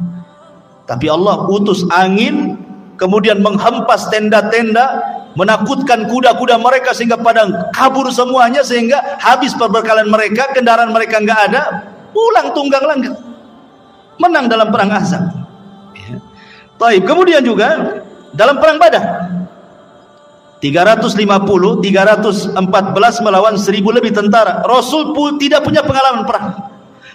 [SPEAKER 1] Tapi Allah utus angin, kemudian menghempas tenda-tenda, menakutkan kuda-kuda mereka sehingga pada kabur semuanya, sehingga habis perbekalan mereka, kendaraan mereka nggak ada, pulang tunggang langgang, menang dalam perang Ahzab. Taib. Kemudian juga dalam perang Badar, 350, 314 melawan 1000 lebih tentara. Rasul pun tidak punya pengalaman perang.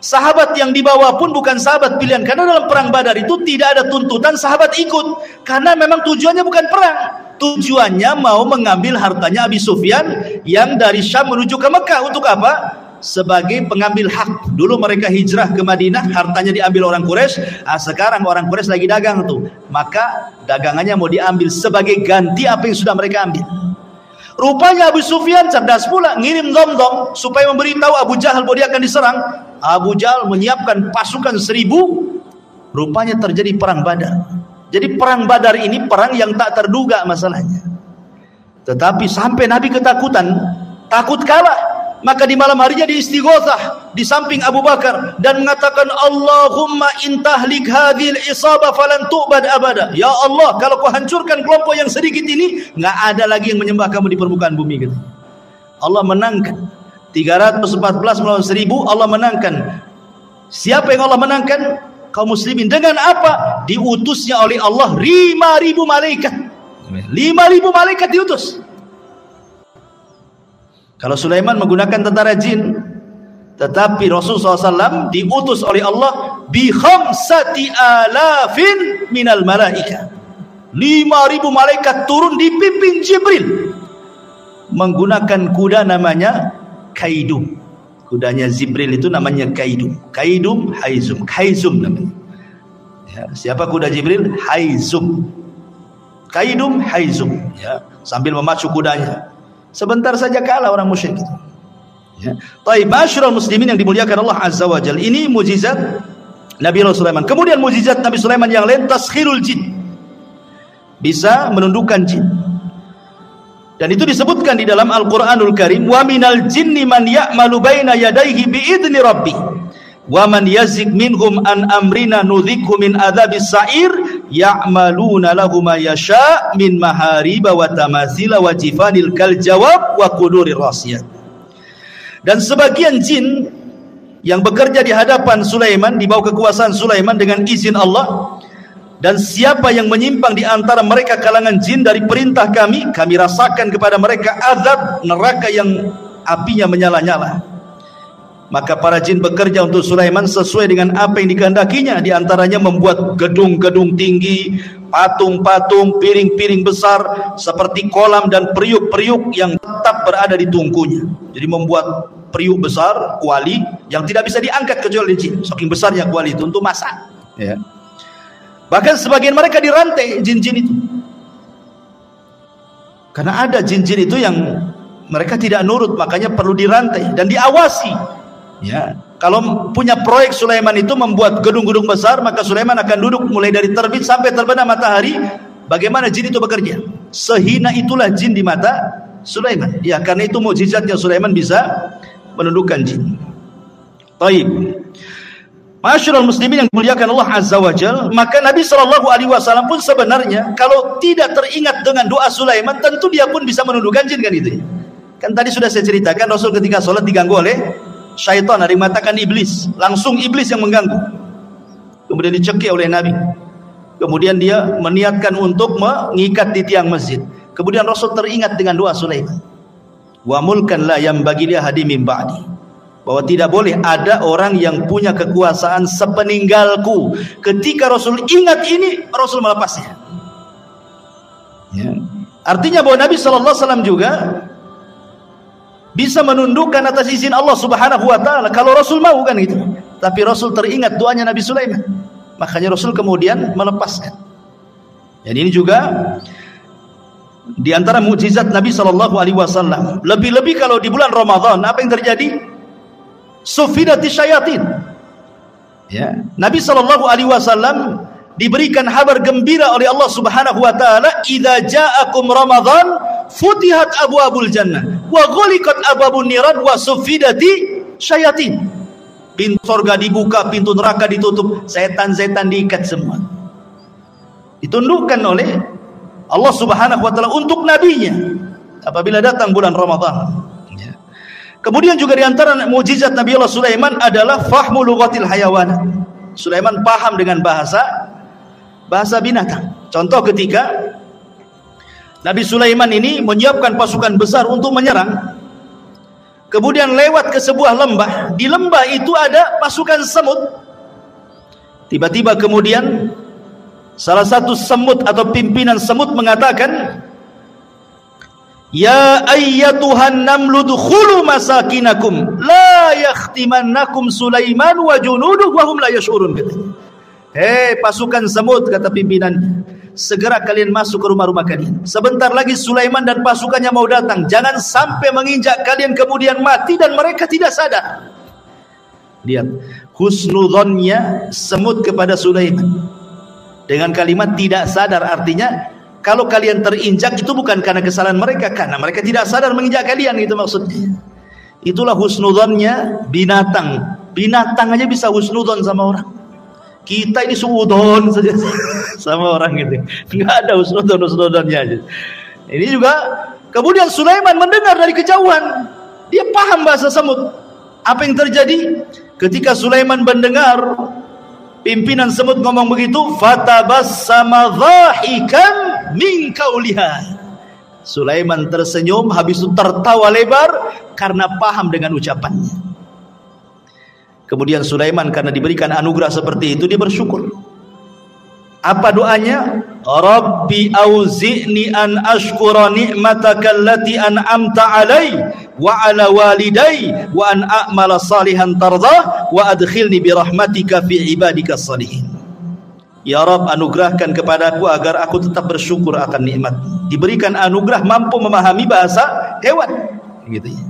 [SPEAKER 1] Sahabat yang dibawa pun bukan sahabat pilihan, karena dalam perang Badar itu tidak ada tuntutan sahabat ikut, karena memang tujuannya bukan perang. Tujuannya mau mengambil hartanya Abi Sufyan yang dari Syam menuju ke Mekah. Untuk apa? Sebagai pengambil hak. Dulu mereka hijrah ke Madinah, hartanya diambil orang Quraisy. Sekarang orang Quraisy lagi dagang tuh, maka dagangannya mau diambil sebagai ganti apa yang sudah mereka ambil. Rupanya Abu Sufyan cerdas pula, ngirim dom-dom supaya memberitahu Abu Jahal bahwa dia akan diserang. Abu Jahal menyiapkan pasukan 1000. Rupanya terjadi perang Badar. Jadi perang Badar ini perang yang tak terduga masalahnya. Tetapi sampai Nabi ketakutan, takut kalah. maka di malam harinya dia istighotsah di samping Abu Bakar dan mengatakan, Allahumma intahlik hadhil isabah falan tu'bad abada. Ya Allah, kalau kau hancurkan kelompok yang sedikit ini, nggak ada lagi yang menyembah kamu di permukaan bumi. Gitu. Allah menangkan 314 melawan 1000. Allah menangkan. Siapa yang Allah menangkan? Kaum muslimin. Dengan apa? Diutusnya oleh Allah 5.000 malaikat. 5.000 malaikat diutus. Kalau Sulaiman menggunakan tentara jin, tetapi Rasulullah SAW diutus oleh Allah bi 5.000 minal malaika. 5.000 malaikat turun dipimpin Jibril menggunakan kuda namanya Kaidum. Kudanya Jibril itu namanya Kaidum. Kaidum Haizum. Haizum namanya. Ya, siapa kuda Jibril? Haizum. Kaidum Haizum. Ya, sambil memacu kudanya. Sebentar saja kalah orang musyrik itu. Ya. Taib, masyarul muslimin yang dimuliakan Allah Azza wa Jalla. Ini mukjizat Nabi Sulaiman. Kemudian mukjizat Nabi Sulaiman yang lain, taskhirul jin. Bisa menundukkan jin. Dan itu disebutkan di dalam Al-Qur'anul Karim, wa minal jinni man ya'malu baina yadayhi bi'idni rabbi. Wa man yazik minhum an amrina nudhikhu min adzabis sa'ir. Ya'maluna lahu ma yasha' min mahariba wa tamathila wa jifanil kal jawab wa qudurir rasiyat. Dan sebagian jin yang bekerja di hadapan Sulaiman, di bawah kekuasaan Sulaiman dengan izin Allah, dan siapa yang menyimpang di antara mereka kalangan jin dari perintah kami, kami rasakan kepada mereka azab neraka yang apinya menyala-nyala. Maka para jin bekerja untuk Sulaiman sesuai dengan apa yang dikehendakinya. Di antaranya membuat gedung-gedung tinggi, patung-patung, piring-piring besar seperti kolam dan periuk-periuk yang tetap berada di tungkunya. Jadi membuat periuk besar, kuali yang tidak bisa diangkat kecuali jin. Saking besarnya kuali itu untuk masak. Ya. Bahkan sebagian mereka dirantai jin-jin itu. Karena ada jin-jin itu yang mereka tidak nurut, makanya perlu dirantai dan diawasi. Ya, kalau punya proyek Sulaiman itu membuat gedung-gedung besar, maka Sulaiman akan duduk mulai dari terbit sampai terbenam matahari. Bagaimana jin itu bekerja? Sehina itulah jin di mata Sulaiman. Ya, karena itu mukjizatnya Sulaiman bisa menundukkan jin. Taib. Masyarul muslimin yang dimuliakan Allah Azza wa Jalla, maka Nabi SAW pun sebenarnya kalau tidak teringat dengan doa Sulaiman, tentu dia pun bisa menundukkan jin, kan itu. Kan tadi sudah saya ceritakan, Rasul ketika sholat diganggu oleh syaitan, ada yang mengatakan iblis, langsung iblis yang mengganggu. Kemudian dicekik oleh Nabi. Kemudian dia meniatkan untuk mengikat di tiang masjid. Kemudian Rasul teringat dengan doa Sulaiman. Wa mulkan la yambagi li ahadin min ba'di. Bahwa tidak boleh ada orang yang punya kekuasaan sepeninggalku. Ketika Rasul ingat ini, Rasul melepasnya. Ya. Artinya bahwa Nabi SAW juga bisa menundukkan atas izin Allah Subhanahu wa taala kalau Rasul mau, kan gitu. Tapi Rasul teringat doanya Nabi Sulaiman. Makanya Rasul kemudian melepaskan. Dan ini juga di antara mukjizat Nabi sallallahu alaihi wasallam. Lebih-lebih kalau di bulan Ramadan, apa yang terjadi? Sufidati syayatin. Ya, Nabi sallallahu alaihi wasallam diberikan kabar gembira oleh Allah Subhanahu wa taala, "Idza ja'akum Ramadan futihat abwabul jannah wa ghuliqat abwabun niran wa sufidati syayatin." Pintu surga dibuka, pintu neraka ditutup, setan-setan diikat semua. Ditundukkan oleh Allah Subhanahu wa taala untuk nabinya apabila datang bulan Ramadan. Ya. Kemudian juga di antara mukjizat Nabi Allah Sulaiman adalah fahmu lughatil hayawan. Sulaiman paham dengan bahasa binatang. Contoh ketika Nabi Sulaiman ini menyiapkan pasukan besar untuk menyerang, kemudian lewat ke sebuah lembah. Di lembah itu ada pasukan semut. Tiba-tiba kemudian salah satu semut atau pimpinan semut mengatakan, "Ya ayyatuhan namlu dukhulu masakinakum la yakhtimannakum Sulaiman wa junuduhu wa hum la yash'urun." Hei pasukan semut, kata pimpinannya, segera kalian masuk ke rumah-rumah kalian. Sebentar lagi Sulaiman dan pasukannya mau datang. Jangan sampai menginjak kalian kemudian mati dan mereka tidak sadar. Lihat husnudzonnya semut kepada Sulaiman dengan kalimat tidak sadar. Artinya kalau kalian terinjak itu bukan karena kesalahan mereka, karena mereka tidak sadar menginjak kalian, itu maksudnya. Itulah husnudzonnya binatang. Binatang aja bisa husnudzon sama orang. Kita ini suudon saja sama orang gitu. Enggak ada husnudzonnya aja. Ini juga kemudian Sulaiman mendengar dari kejauhan. Dia paham bahasa semut. Apa yang terjadi? Ketika Sulaiman mendengar pimpinan semut ngomong begitu, fatabassama dhahikan min qauliha. Sulaiman tersenyum, habis itu tertawa lebar karena paham dengan ucapannya. Kemudian Sulaiman karena diberikan anugerah seperti itu, dia bersyukur. Apa doanya? Rabbi auzi'ni an ashkura ni'mataka allati an'amta alai wa ala walidai wa an a'mala salihan tardah wa adkhilni bi rahmatika fi ibadika salihin. Ya Rabb, anugerahkan kepadaku agar aku tetap bersyukur akan nikmat. Diberikan anugerah mampu memahami bahasa hewan, gitu ya.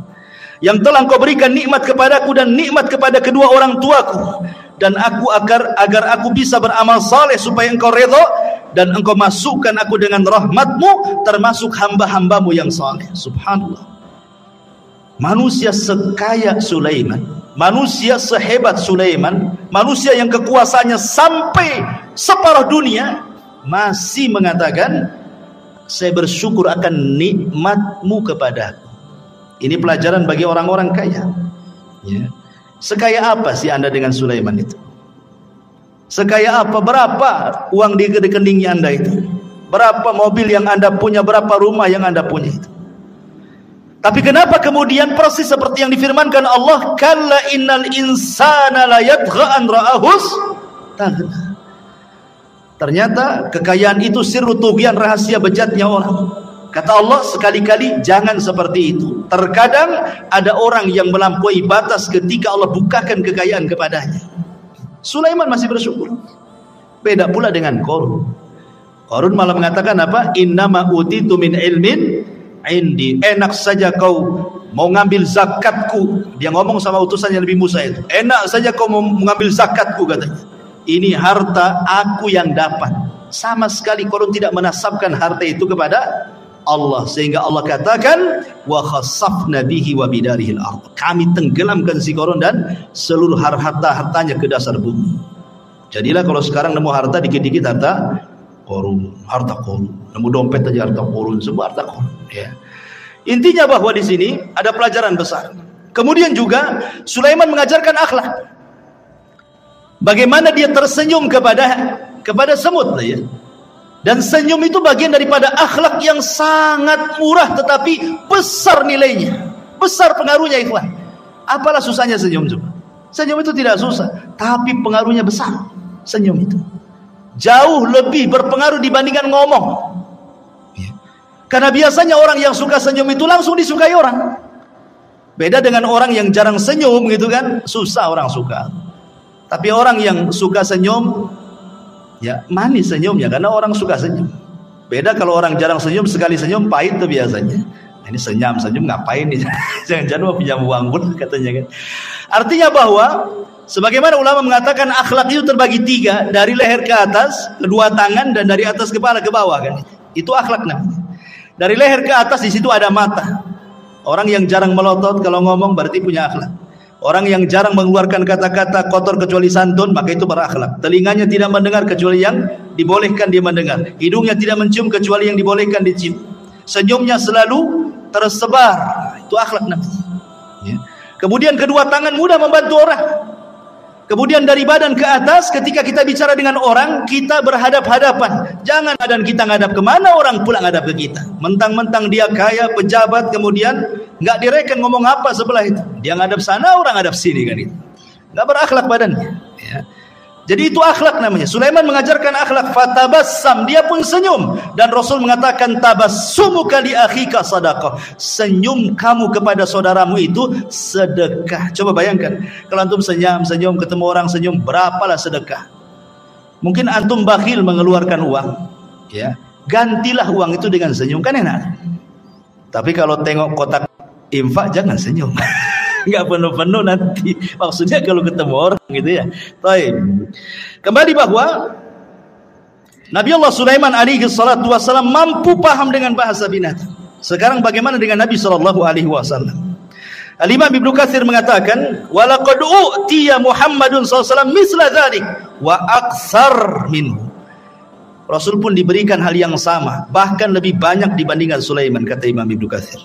[SPEAKER 1] Yang telah Engkau berikan nikmat kepadaku dan nikmat kepada kedua orang tuaku, dan aku agar aku bisa beramal saleh supaya Engkau redha dan Engkau masukkan aku dengan rahmatmu termasuk hamba-hambamu yang saleh. Subhanallah. Manusia sekaya Sulaiman, manusia sehebat Sulaiman, manusia yang kekuasaannya sampai separuh dunia, masih mengatakan, saya bersyukur akan nikmatmu kepadaku. Ini pelajaran bagi orang-orang kaya, ya. Sekaya apa sih Anda dengan Sulaiman itu? Sekaya apa? Berapa uang di rekeningnya Anda itu? Berapa mobil yang Anda punya? Berapa rumah yang Anda punya itu? Tapi kenapa kemudian persis seperti yang difirmankan Allah, kalla innal insana la yatgha an ra'ahus taghna. Ternyata kekayaan itu sirru tughyan, rahasia bejatnya orang. Kata Allah, sekali-kali jangan seperti itu. Terkadang ada orang yang melampaui batas ketika Allah bukakan kekayaan kepadanya. Sulaiman masih bersyukur. Beda pula dengan Qarun. Qarun malah mengatakan apa? Innama utitu min ilmin indi. Enak saja kau mau ngambil zakatku. Dia ngomong sama utusannya Nabi Musa itu. Enak saja kau mau mengambil zakatku, katanya. Ini harta aku yang dapat. Sama sekali Qarun tidak menasabkan harta itu kepada Allah, sehingga Allah katakan wa khassafna bihi wa bidarihil ardh. Kami tenggelamkan si Qarun dan seluruh harta-hartanya ke dasar bumi. Jadilah kalau sekarang nemu harta dikit-dikit harta Qarun, harta Qarun. Nemu dompet aja harta Qarun, semua harta Qarun, ya. Intinya bahwa di sini ada pelajaran besar. Kemudian juga Sulaiman mengajarkan akhlak. Bagaimana dia tersenyum kepada semut, ya. Dan senyum itu bagian daripada akhlak yang sangat murah tetapi besar nilainya, besar pengaruhnya, ikhwan. Apalah susahnya senyum coba? Senyum itu tidak susah, tapi pengaruhnya besar. Senyum itu jauh lebih berpengaruh dibandingkan ngomong. Karena biasanya orang yang suka senyum itu langsung disukai orang. Beda dengan orang yang jarang senyum gitu kan, susah orang suka. Tapi orang yang suka senyum, ya manis senyumnya karena orang suka senyum. Beda kalau orang jarang senyum, sekali senyum pahit tuh biasanya. Ini senyum ngapain nih? Jangan-jangan mau pinjam uang pun katanya kan. Artinya bahwa sebagaimana ulama mengatakan akhlak itu terbagi tiga, dari leher ke atas, kedua tangan, dan dari atas kepala ke bawah kan. Itu akhlak namanya. Dari leher ke atas di situ ada mata. Orang yang jarang melotot kalau ngomong berarti punya akhlak. Orang yang jarang mengeluarkan kata-kata kotor kecuali santun, maka itu berakhlak. Telinganya tidak mendengar kecuali yang dibolehkan dia mendengar. Hidungnya tidak mencium kecuali yang dibolehkan dicium. Senyumnya selalu tersebar. Itu akhlak namanya. Ya. Kemudian kedua tangan mudah membantu orang. Kemudian dari badan ke atas, ketika kita bicara dengan orang, kita berhadap-hadapan. Jangan badan kita ngadap kemana, orang pula ngadap ke kita. Mentang-mentang dia kaya, pejabat, kemudian nggak direken ngomong apa sebelah itu. Dia ngadap sana, orang ngadap sini kan itu. Nggak berakhlak badannya. Ya. Jadi itu akhlak namanya. Sulaiman mengajarkan akhlak, fatabassam, dia pun senyum. Dan Rasul mengatakan tabassumuka li akhika sadaqah. Senyum kamu kepada saudaramu itu sedekah. Coba bayangkan, kalau antum senyum ketemu orang senyum, berapalah sedekah. Mungkin antum bakhil mengeluarkan uang, ya. Gantilah uang itu dengan senyum, kan enak. Tapi kalau tengok kotak infak jangan senyum. Enggak penuh-penuh nanti. Maksudnya kalau ketemu orang gitu ya. Baik. Kembali bahwa Nabi Allah Sulaiman alaihi salatu wasallam mampu paham dengan bahasa binatang. Sekarang bagaimana dengan Nabi sallallahu alaihi wasallam? Al-Imam Ibnu Katsir mengatakan, walaqad u'tiya Muhammadun sallallahu alaihi wasallam misla dzalik wa aktsar minhu. Rasul pun diberikan hal yang sama, bahkan lebih banyak dibandingkan Sulaiman, kata Imam Ibnu Katsir.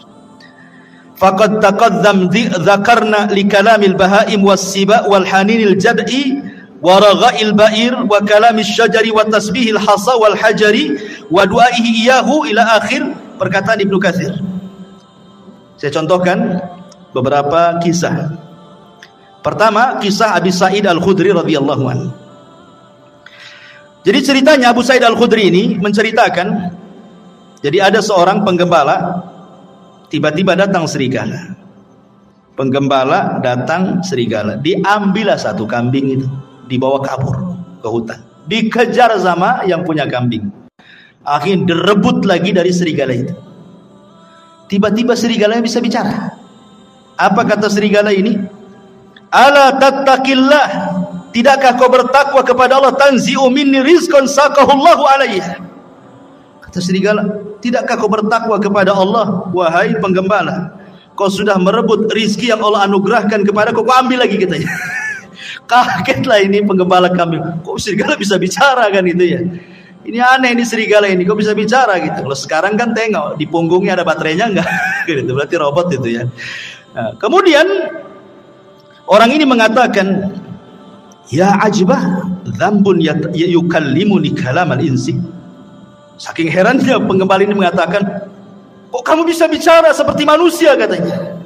[SPEAKER 1] Faqad taqaddam dzakarna li kalamil bahaim was-siba wal haninil jad'i wa ragha'il ba'ir wa kalamil syajari wa tasbihil hasa wal hajari wa du'aihi iyahu ila akhir perkataan Ibnu Katsir. Saya contohkan beberapa kisah. Pertama, kisah Abi Sa'id Al-Khudri radhiyallahu anhu. Jadi ceritanya Abu Sa'id Al-Khudri ini menceritakan, jadi ada seorang penggembala, tiba-tiba datang serigala. Penggembala datang serigala, diambillah satu kambing itu, dibawa kabur ke hutan, dikejar sama yang punya kambing. Akhirnya direbut lagi dari serigala itu. Tiba-tiba serigalanya bisa bicara. Apa kata serigala ini? Ala tattaqillah, tidakkah kau bertakwa kepada Allah? Tanzi'u minni rizqan saqahullahu alayya. Kata serigala, tidakkah kau bertakwa kepada Allah, wahai penggembala? Kau sudah merebut rizki yang Allah anugerahkan kepada kau, kau ambil lagi, katanya. Kagetlah ini penggembala kambing. Kok serigala bisa bicara kan itu ya? Ini aneh ini serigala ini, kok bisa bicara gitu. Kalau sekarang kan tengok di punggungnya ada baterainya enggak? Gitu, berarti robot itu ya. Nah, kemudian orang ini mengatakan, ya ajbah dzambun yukallimuni kalamal insi. Saking herannya penggembala ini mengatakan, kok kamu bisa bicara seperti manusia, katanya.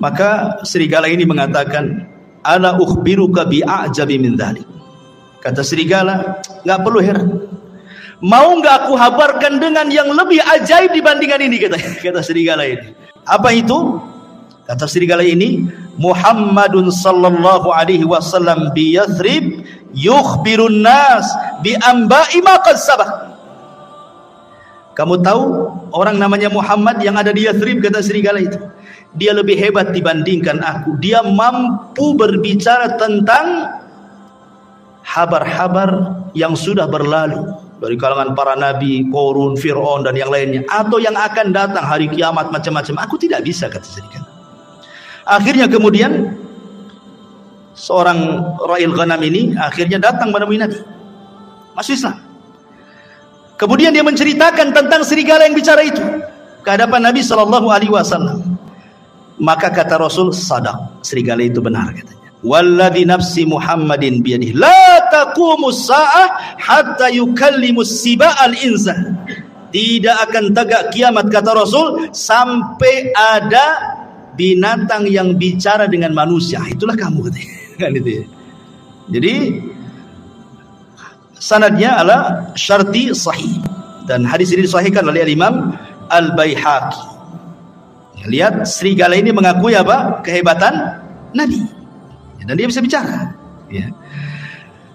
[SPEAKER 1] Maka serigala ini mengatakan, ala ukhbiruka bi'ajabi min dzalik. Kata serigala, enggak perlu heran. Mau enggak aku habarkan dengan yang lebih ajaib dibandingkan ini, kata serigala ini. Apa itu? Kata serigala ini, Muhammadun sallallahu alaihi wasallam bi Yathrib yukhbirun nas bi amba'i ma qad sabaq. Kamu tahu orang namanya Muhammad yang ada di Yathrib, kata serigala itu. Dia lebih hebat dibandingkan aku. Dia mampu berbicara tentang habar-habar yang sudah berlalu dari kalangan para nabi, Qarun, Fir'aun dan yang lainnya, atau yang akan datang hari kiamat, macam-macam. Aku tidak bisa, kata serigala. Akhirnya kemudian seorang ra'il ghanam ini akhirnya datang menemui Nabi, masuk Islam. Kemudian dia menceritakan tentang serigala yang bicara itu ke hadapan Nabi sallallahu alaihi wasallam. Maka kata Rasul, sadaq, serigala itu benar, katanya. Walladzi nafsi Muhammadin biyadihi la taqumus sa'ah hatta yukallimus siba'al insan. Tidak akan tegak kiamat, kata Rasul, sampai ada binatang yang bicara dengan manusia. Itulah kamu, katanya. Kan itu ya. Jadi sanadnya adalah syarti sahih, dan hadis ini disahihkan oleh Imam Al-Baihaqi. Lihat, serigala ini mengakui apa? Kehebatan Nabi, dan dia bisa bicara ya.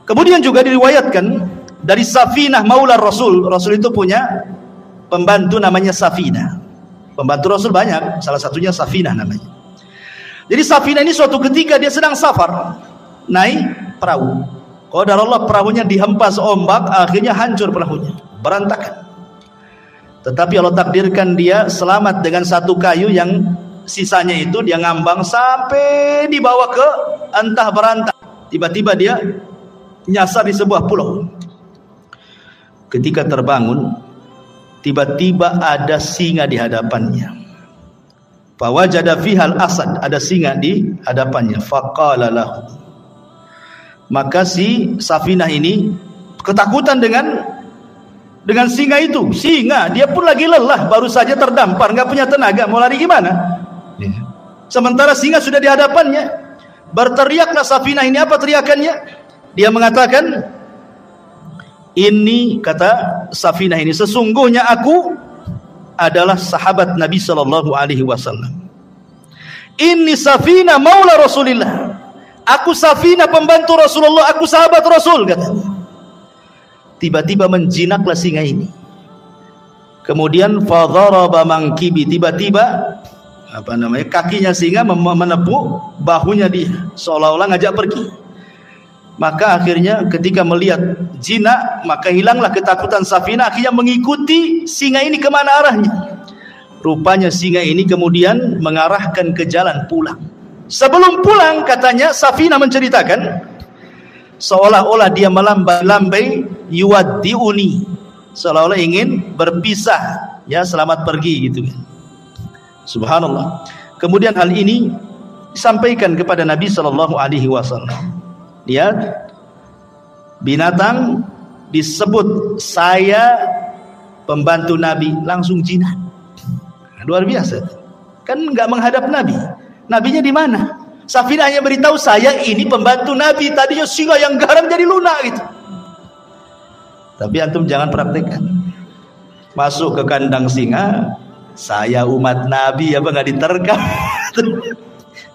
[SPEAKER 1] Kemudian juga diriwayatkan dari Safinah maula Rasul. Rasul itu punya pembantu namanya Safinah. Pembantu Rasul banyak, salah satunya Safinah namanya. Jadi Safinah ini suatu ketika dia sedang safar, naik perahu. Qadarullah, perahunya dihempas ombak, akhirnya hancur perahunya, berantakan. Tetapi Allah takdirkan dia selamat dengan satu kayu yang sisanya itu dia ngambang sampai dibawa ke entah berantah. Tiba-tiba dia nyasar di sebuah pulau. Ketika terbangun, tiba-tiba ada singa di hadapannya. Fawajada fihal asad, ada singa di hadapannya. Faqala lahu. Maka si Safinah ini ketakutan dengan singa itu. Singa, dia pun lagi lelah, baru saja terdampar, nggak punya tenaga, mau lari gimana? Sementara singa sudah di hadapannya. Berteriaklah Safinah ini, apa teriakannya? Dia mengatakan, ini, kata Safinah ini, sesungguhnya aku adalah sahabat Nabi sallallahu alaihi wasallam. Ini Safinah maula Rasulillah. Aku Safinah pembantu Rasulullah, aku sahabat Rasul, katanya. Tiba-tiba menjinaklah singa ini. Kemudian fadharaba mankibi, tiba-tiba kakinya singa menepuk bahunya dia, seolah-olah ngajak pergi. Maka akhirnya ketika melihat jinak, maka hilanglah ketakutan Safinah, akhirnya mengikuti singa ini kemana arahnya. Rupanya singa ini kemudian mengarahkan ke jalan pulang. Sebelum pulang katanya Safinah menceritakan seolah-olah dia melambai-lambai yuwaddiuni, seolah-olah ingin berpisah, ya selamat pergi gitu kan. Subhanallah. Kemudian hal ini disampaikan kepada Nabi sallallahu alaihi wasallam. Lihat, binatang disebut saya pembantu Nabi, langsung jinak. Luar biasa. Kan enggak menghadap Nabi. Nabinya di mana? Safinah hanya beritahu saya ini pembantu Nabi, tadinya singa yang garang jadi lunak gitu. Tapi antum jangan praktekkan. Masuk ke kandang singa, saya umat Nabi apa enggak diterkam.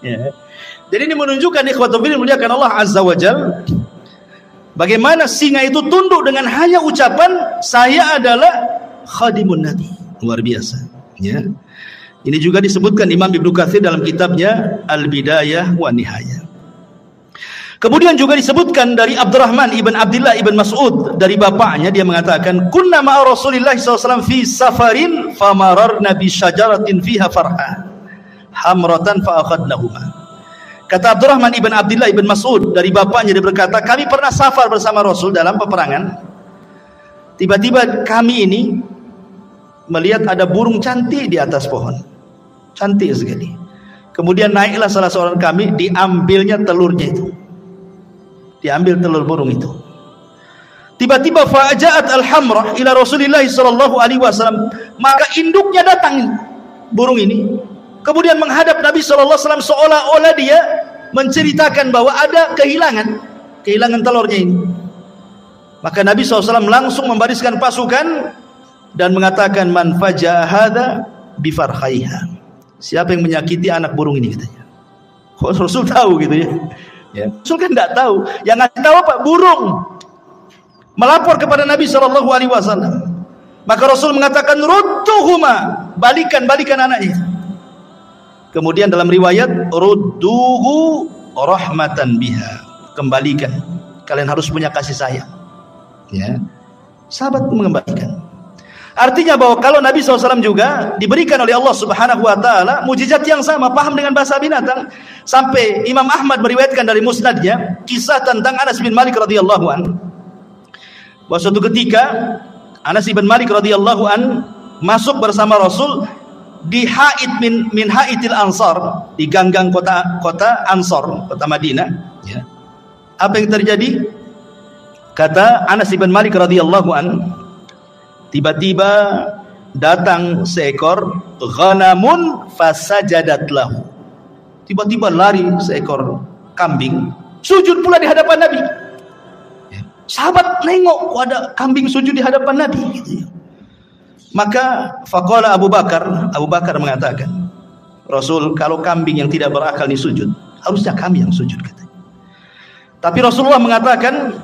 [SPEAKER 1] Ya. Jadi ini menunjukkan ikhwatul fillah muliakan Allah Azza wa Jalla, bagaimana singa itu tunduk dengan hanya ucapan saya adalah khadimun Nabi. Luar biasa. Ya. Ini juga disebutkan Imam Ibnu Katsir dalam kitabnya Al-Bidayah wa Nihayah. Kemudian juga disebutkan dari Abdurrahman ibn Abdullah ibn Mas'ud dari bapaknya, dia mengatakan kunna ma'a Rasulillah SAW fi safarin famararna bi syajaratin fiha farha hamratan fa akhadnahuma. Kata Abdurrahman ibn Abdullah ibn Mas'ud dari bapaknya, dia berkata kami pernah safar bersama Rasul dalam peperangan. Tiba-tiba kami ini melihat ada burung cantik di atas pohon. Cantik sekali. Kemudian naiklah salah seorang kami, diambilnya telurnya itu. Diambil telur burung itu. Tiba-tiba fa'aja'at al-hamrah ila Rasulillah sallallahu alaihi wasallam, maka induknya datang burung ini. Kemudian menghadap Nabi sallallahu alaihi wasallam seolah-olah dia menceritakan bahwa ada kehilangan telurnya ini. Maka Nabi SAW langsung membariskan pasukan dan mengatakan man faja'a hadza bi farhaiha. Siapa yang menyakiti anak burung ini katanya. Rasul tahu gitu ya. Ya. Rasul kan tidak tahu. Yang ngasih tahu apa? Burung. Melapor kepada Nabi SAW. Maka Rasul mengatakan rudduhuma, balikan anaknya. Kemudian dalam riwayat rudduhu rahmatan biha, kembalikan. Kalian harus punya kasih sayang. Ya. Sahabat mengembalikan. Artinya bahwa kalau Nabi SAW juga diberikan oleh Allah Subhanahu wa taala mukjizat yang sama, paham dengan bahasa binatang, sampai Imam Ahmad meriwayatkan dari musnadnya kisah tentang Anas bin Malik radhiyallahu an. Bahwa suatu ketika Anas bin Malik radhiyallahu an masuk bersama Rasul di haid min haidil Ansar, di ganggang kota Ansar, kota Madinah, ya. Apa yang terjadi? Kata Anas bin Malik radhiyallahu an, tiba-tiba datang seekor ghanamun fasajadat lahu. Tiba-tiba lari seekor kambing, sujud pula di hadapan Nabi. Sahabat nengok, ada kambing sujud di hadapan Nabi gitu. Maka faqala Abu Bakar mengatakan, Rasul, kalau kambing yang tidak berakal ini sujud, harusnya kami yang sujud katanya. Tapi Rasulullah mengatakan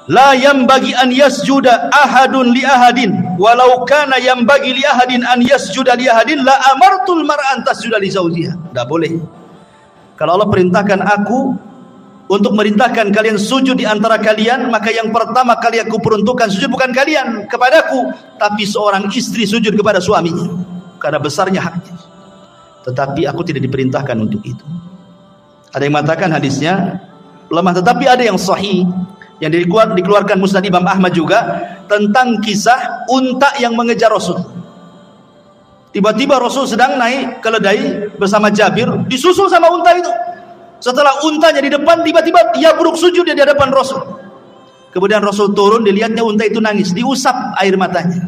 [SPEAKER 1] la yambagi an yasjuda ahadun li ahadin walau kana yambagi li ahadin an yasjuda li ahadin la amartul mar'an tasjuda li zawjiha. Enggak boleh. Kalau Allah perintahkan aku untuk merintahkan kalian sujud di antara kalian, maka yang pertama kali aku peruntukkan sujud bukan kalian kepadaku, tapi seorang istri sujud kepada suaminya karena besarnya haknya. Tetapi aku tidak diperintahkan untuk itu. Ada yang mengatakan hadisnya lemah, tetapi ada yang sahih yang dikeluarkan Musnad Imam Ahmad juga tentang kisah unta yang mengejar Rasul. Tiba-tiba Rasul sedang naik keledai bersama Jabir, disusul sama unta itu. Setelah untanya di depan, tiba-tiba ia buruk sujud di hadapan Rasul. Kemudian Rasul turun, dilihatnya unta itu nangis, diusap air matanya.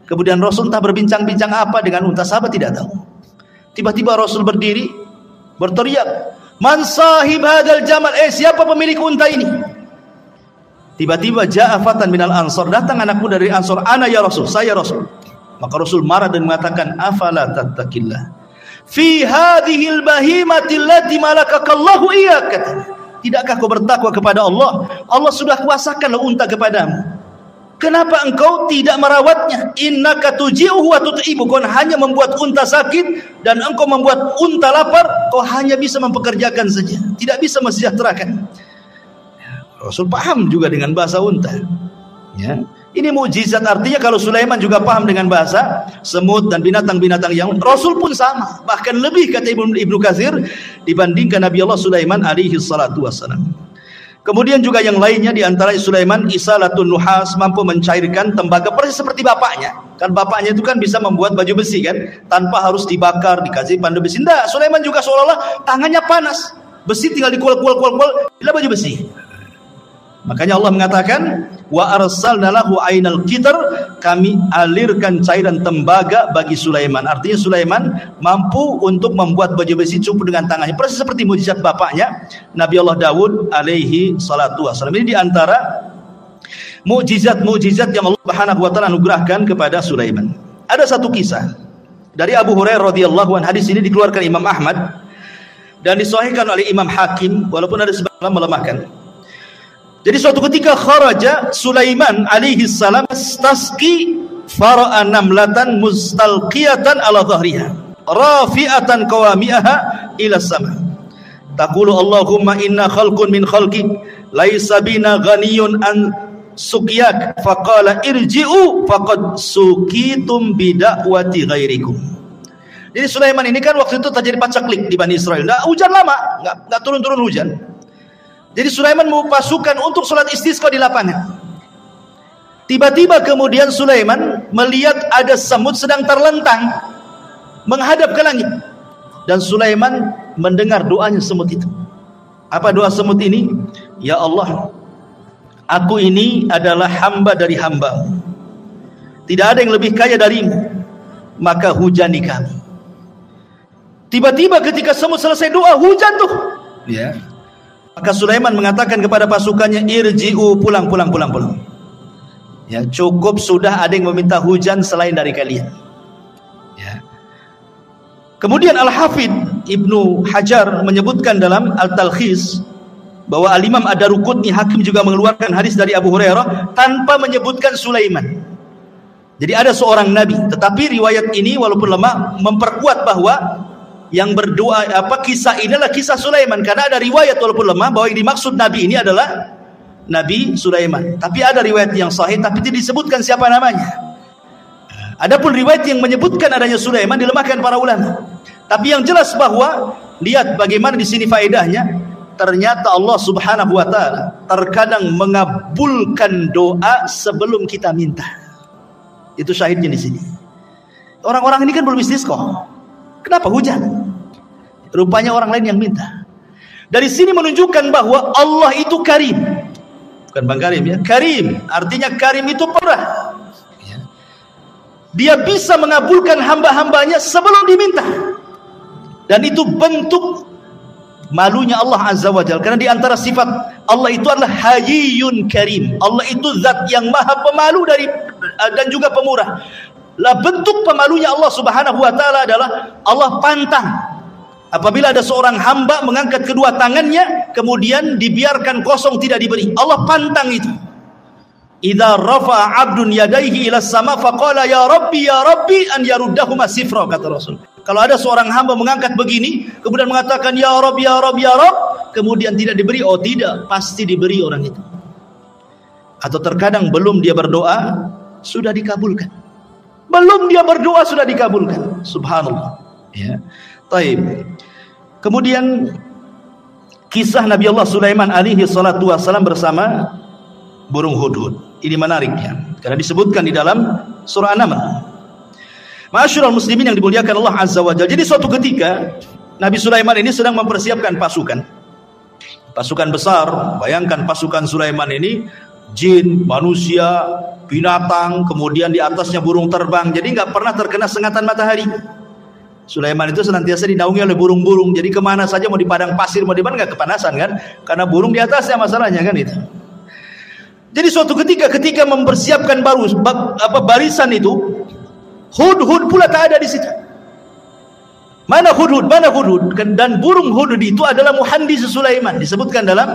[SPEAKER 1] Kemudian Rasul entah berbincang-bincang apa dengan unta, sahabat tidak tahu. Tiba-tiba Rasul berdiri, berteriak, "Man sahib hadzal jamal?" Siapa pemilik unta ini? Tiba-tiba ja'a fatan minal ansar, datang anak muda dari Ansar, "Ana ya Rasul, saya Rasul." Maka Rasul marah dan mengatakan, "Afala tattaqillah fi hadhil bahimati allati malakakallahu iyyak." Tidakkah kau bertakwa kepada Allah? Allah sudah kuasakan unta kepadamu. Kenapa engkau tidak merawatnya? Innaka tuji'uhu wa tut'ibu. Kau hanya membuat unta sakit dan engkau membuat unta lapar. Kau hanya bisa mempekerjakan saja, tidak bisa mensejahterakan. Rasul paham juga dengan bahasa unta. Ya. Ini mukjizat, artinya kalau Sulaiman juga paham dengan bahasa semut dan binatang-binatang yang Rasul pun sama, bahkan lebih kata Ibnu Katsir dibandingkan Nabi Allah Sulaiman alaihi salatu wassalam. Kemudian juga yang lainnya di antara Sulaiman isalatun nuhas, mampu mencairkan tembaga persis seperti bapaknya. Kan bapaknya itu kan bisa membuat baju besi kan, tanpa harus dibakar, dikasih pandu besi. Enggak, Sulaiman juga seolah-olah tangannya panas. Besi tinggal dikual-kual bila baju besi. Makanya Allah mengatakan wa arsalna lahu ainal qitr, kami alirkan cairan tembaga bagi Sulaiman. Artinya Sulaiman mampu untuk membuat baju besi cukup dengan tangannya, persis seperti mukjizat bapaknya Nabi Allah Daud alaihi salatu wasallam. Ini di antara mukjizat-mukjizat yang Allah Subhanahu wa taala anugerahkan kepada Sulaiman. Ada satu kisah dari Abu Hurairah radhiyallahu anhu. Hadis ini dikeluarkan Imam Ahmad dan disahihkan oleh Imam Hakim, walaupun ada sebagian melemahkan. Jadi suatu ketika kharaja Sulaiman alaihi salam tasqi fara'a namlatan mustalqiyatan ala dhahriha rafi'atan qawami'aha ila sama taqulu Allahumma inna khalqun min khalqik laisa bina ghaniyun an suqyak faqala irji'u faqad suqitum bida'wati ghairikum. Jadi Sulaiman ini kan waktu itu terjadi pacaklik di Bani Israel. Nah, hujan lama, enggak turun-turun hujan. Jadi Sulaiman mau pasukan untuk sholat istisqa di lapangan. Tiba-tiba kemudian Sulaiman melihat ada semut sedang terlentang menghadap ke langit. Dan Sulaiman mendengar doanya semut itu. Apa doa semut ini? Ya Allah, aku ini adalah hamba dari hamba-Mu. Tidak ada yang lebih kaya darimu, maka hujani kami. Tiba-tiba ketika semut selesai doa, hujan tuh. Ya. Maka Sulaiman mengatakan kepada pasukannya, irji'u, pulang. Ya, cukup sudah, ada yang meminta hujan selain dari kalian. Ya. Kemudian Al-Hafidh Ibnu Hajar menyebutkan dalam Al-Talkhis bahwa Al-Imam Ad-Daruqutni Hakim juga mengeluarkan hadis dari Abu Hurairah tanpa menyebutkan Sulaiman. Jadi ada seorang nabi, tetapi riwayat ini walaupun lemah memperkuat bahwa yang berdoa kisah ini adalah kisah Sulaiman, karena ada riwayat walaupun lemah bahwa yang dimaksud nabi ini adalah Nabi Sulaiman. Tapi ada riwayat yang sahih tapi tidak disebutkan siapa namanya. Adapun riwayat yang menyebutkan adanya Sulaiman dilemahkan para ulama. Tapi yang jelas bahwa lihat bagaimana di sini faedahnya, ternyata Allah Subhanahu wa taala terkadang mengabulkan doa sebelum kita minta. Itu syahidnya di sini. Orang-orang ini kan belum istisqa. Kenapa hujan? Rupanya orang lain yang minta. Dari sini menunjukkan bahwa Allah itu karim. Bukan Bang Karim ya, karim. Artinya karim itu pemurah. Dia bisa mengabulkan hamba-hambanya sebelum diminta. Dan itu bentuk malunya Allah Azza wa Jalla. Karena di antara sifat Allah itu adalah Hayyun Karim. Allah itu zat yang maha pemalu dan juga pemurah. Lah bentuk pemalunya Allah Subhanahu wa taala adalah Allah pantang apabila ada seorang hamba mengangkat kedua tangannya kemudian dibiarkan kosong tidak diberi. Allah pantang itu. Idza rafa'a 'abdun yadayhi ila sama faqala ya rabbi an yaruddahuma sifra, kata Rasul. Kalau ada seorang hamba mengangkat begini kemudian mengatakan ya Rabb, kemudian tidak diberi, oh tidak, pasti diberi orang itu. Atau terkadang belum dia berdoa sudah dikabulkan. Belum dia berdoa sudah dikabulkan. Subhanallah. Ya. Taib. Kemudian kisah Nabi Allah Sulaiman alaihi salatu wasallam bersama burung hudhud. Ini menariknya karena disebutkan di dalam surah An-Naml. Ma'asyiral muslimin yang dimuliakan Allah Azza wa Jalla. Jadi suatu ketika Nabi Sulaiman ini sedang mempersiapkan pasukan. Pasukan besar. Bayangkan pasukan Sulaiman ini jin, manusia, binatang, kemudian di atasnya burung terbang. Jadi nggak pernah terkena sengatan matahari. Sulaiman itu senantiasa dinaungi oleh burung-burung. Jadi kemana saja, mau di padang pasir, mau di mana, nggak kepanasan kan? Karena burung di atasnya masalahnya kan itu. Jadi suatu ketika mempersiapkan barisan itu, hudhud pula tak ada di situ. Mana hudhud? Dan burung hudhud itu adalah muhandis Sulaiman. Disebutkan dalam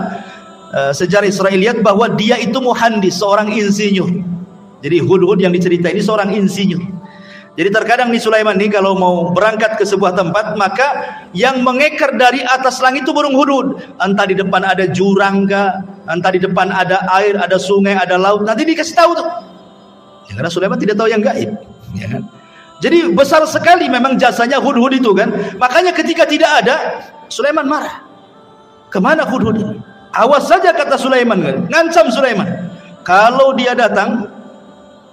[SPEAKER 1] sejarah Israiliyat bahwa dia itu muhandis, seorang insinyur. Jadi hudhud yang diceritain ini seorang insinyur. Jadi terkadang nih Sulaiman nih kalau mau berangkat ke sebuah tempat, maka yang mengekar dari atas langit itu burung hudhud. Entah di depan ada jurang kah, Entah di depan ada air, ada sungai, ada laut, nanti dikasih tahu tuh. Ya, karena Sulaiman tidak tahu yang gaib, ya kan? Jadi besar sekali memang jasanya Hudhud itu kan. Makanya ketika tidak ada, Sulaiman marah. Kemana Hudhud ini? Awas saja kata Sulaiman kan. Ngancam Sulaiman. Kalau dia datang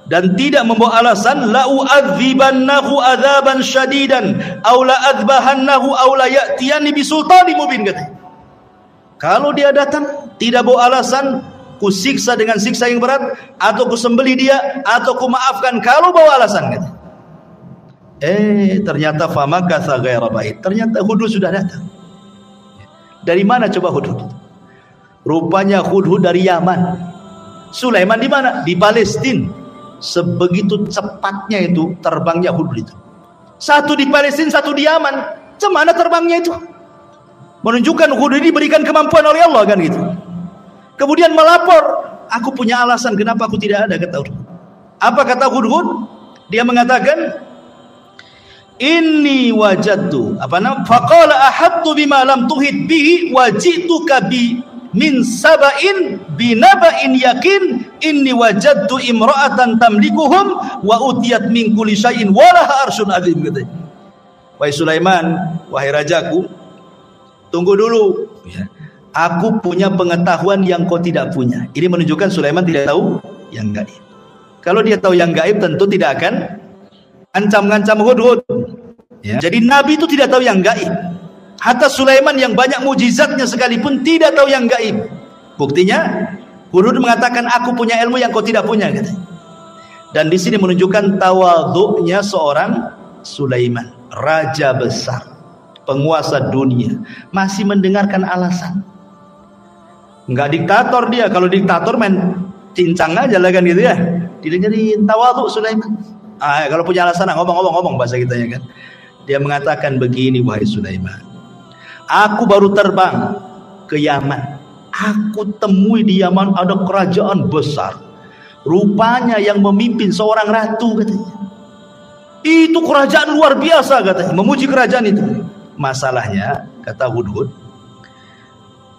[SPEAKER 1] dan tidak membawa alasan, la u'adzibannahu adzaban syadidan aw la adzbahannahu aw la ya'tiyani bisultanin mubin katanya. Kalau dia datang tidak bawa alasan, ku siksa dengan siksa yang berat, atau ku sembelih dia, atau ku maafkan kalau bawa alasan katanya. Ternyata famakatha ghaira ba'id. Ternyata Hudhud sudah datang. Dari mana coba Hudhud? Rupanya Hudhud dari Yaman. Sulaiman di mana? Di Palestina. Sebegitu cepatnya itu terbangnya Hudhud itu. Satu di Palestina, satu di Yaman. Cemana terbangnya itu? Menunjukkan Hudhud ini diberikan kemampuan oleh Allah kan gitu. Kemudian melapor, aku punya alasan kenapa aku tidak ada, kata Hudhud. Apa kata Hudhud? Dia mengatakan, inni wajadtu faqala ahattu bima lam tuhit bihi wajituka bi min saba'in binaba'in yakin inni wajadtu imra'atan tamlikuhum wa utiyat min kulli syai'in wa laha arsyun azim, katanya. Wahai Sulaiman, wahai rajaku, tunggu dulu ya. Aku punya pengetahuan yang kau tidak punya. Ini menunjukkan Sulaiman tidak tahu yang gaib. Kalau dia tahu yang gaib tentu tidak akan ancam-ngancam Hudhud. Ya. Jadi Nabi itu tidak tahu yang gaib. Hatta Sulaiman yang banyak mujizatnya sekalipun tidak tahu yang gaib. Buktinya Hudhud mengatakan aku punya ilmu yang kau tidak punya, katanya. Dan di sini menunjukkan tawadhu'nya seorang Sulaiman, raja besar, penguasa dunia, masih mendengarkan alasan. Enggak diktator dia. Kalau diktator main cincang aja lah kan gitu ya. Didengerin tawadhu Sulaiman. Kalau punya alasan ngomong bahasa kita ya kan. Dia mengatakan begini, wahai Sulaiman, aku baru terbang ke Yaman. Aku temui di Yaman ada kerajaan besar. Rupanya yang memimpin seorang ratu, katanya. Itu kerajaan luar biasa, katanya. Memuji kerajaan itu. Masalahnya, kata Hudhud,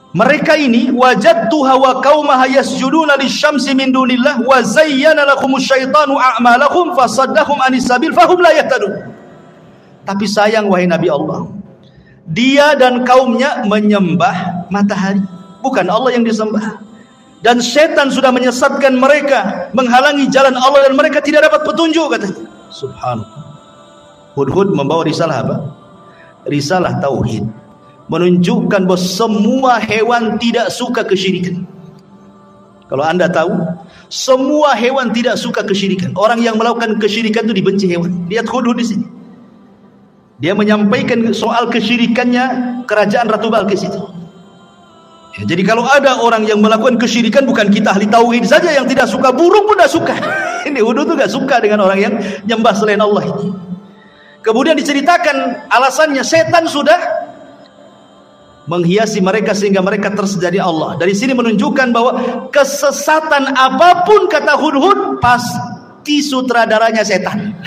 [SPEAKER 1] mereka ini wajadtuha wa qaumaha yasjuduna lisyamsi min dunillah wa zayyana lahumus syaitanu a'malahum fasaddahum anis sabil fahum la yahtadun. Tapi sayang wahai Nabi Allah, dia dan kaumnya menyembah matahari, bukan Allah yang disembah. Dan setan sudah menyesatkan mereka, menghalangi jalan Allah dan mereka tidak dapat petunjuk, katanya. Subhanallah. Hudhud membawa risalah apa? Risalah tauhid, menunjukkan bahwa semua hewan tidak suka kesyirikan. Kalau anda tahu, semua hewan tidak suka kesyirikan. Orang yang melakukan kesyirikan itu dibenci hewan. Lihat Hudhud di sini. Dia menyampaikan soal kesyirikannya kerajaan Ratu Balqis itu. Ya, jadi kalau ada orang yang melakukan kesyirikan, bukan kita ahli tauhid saja yang tidak suka, burung pun tidak suka. Ini Hudhud tuh gak suka dengan orang yang nyembah selain Allah ini. Kemudian diceritakan alasannya, setan sudah menghiasi mereka sehingga mereka tersedari Allah. Dari sini menunjukkan bahwa kesesatan apapun, kata Hudhud, pasti sutradaranya setan.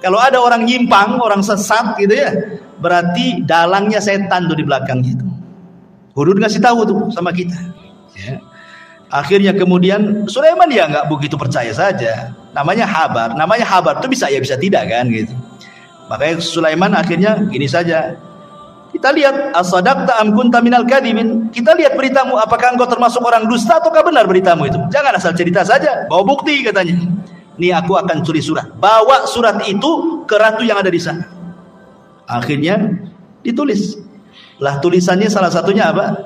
[SPEAKER 1] Kalau ada orang nyimpang, orang sesat gitu ya, berarti dalangnya setan tuh di belakangnya itu. Hudhud ngasih tahu tuh sama kita. Ya. Akhirnya kemudian Sulaiman ya nggak begitu percaya saja. Namanya habar tuh bisa ya bisa tidak kan gitu. Makanya Sulaiman akhirnya gini saja. Kita lihat as-sadaqta am kunta minal kadhibin. Kita lihat beritamu, apakah engkau termasuk orang dusta ataukah benar beritamu itu. Jangan asal cerita saja, bawa bukti, katanya. Nih aku akan tulis surat. Bawa surat itu ke ratu yang ada di sana. Akhirnya ditulis. Lah tulisannya salah satunya apa?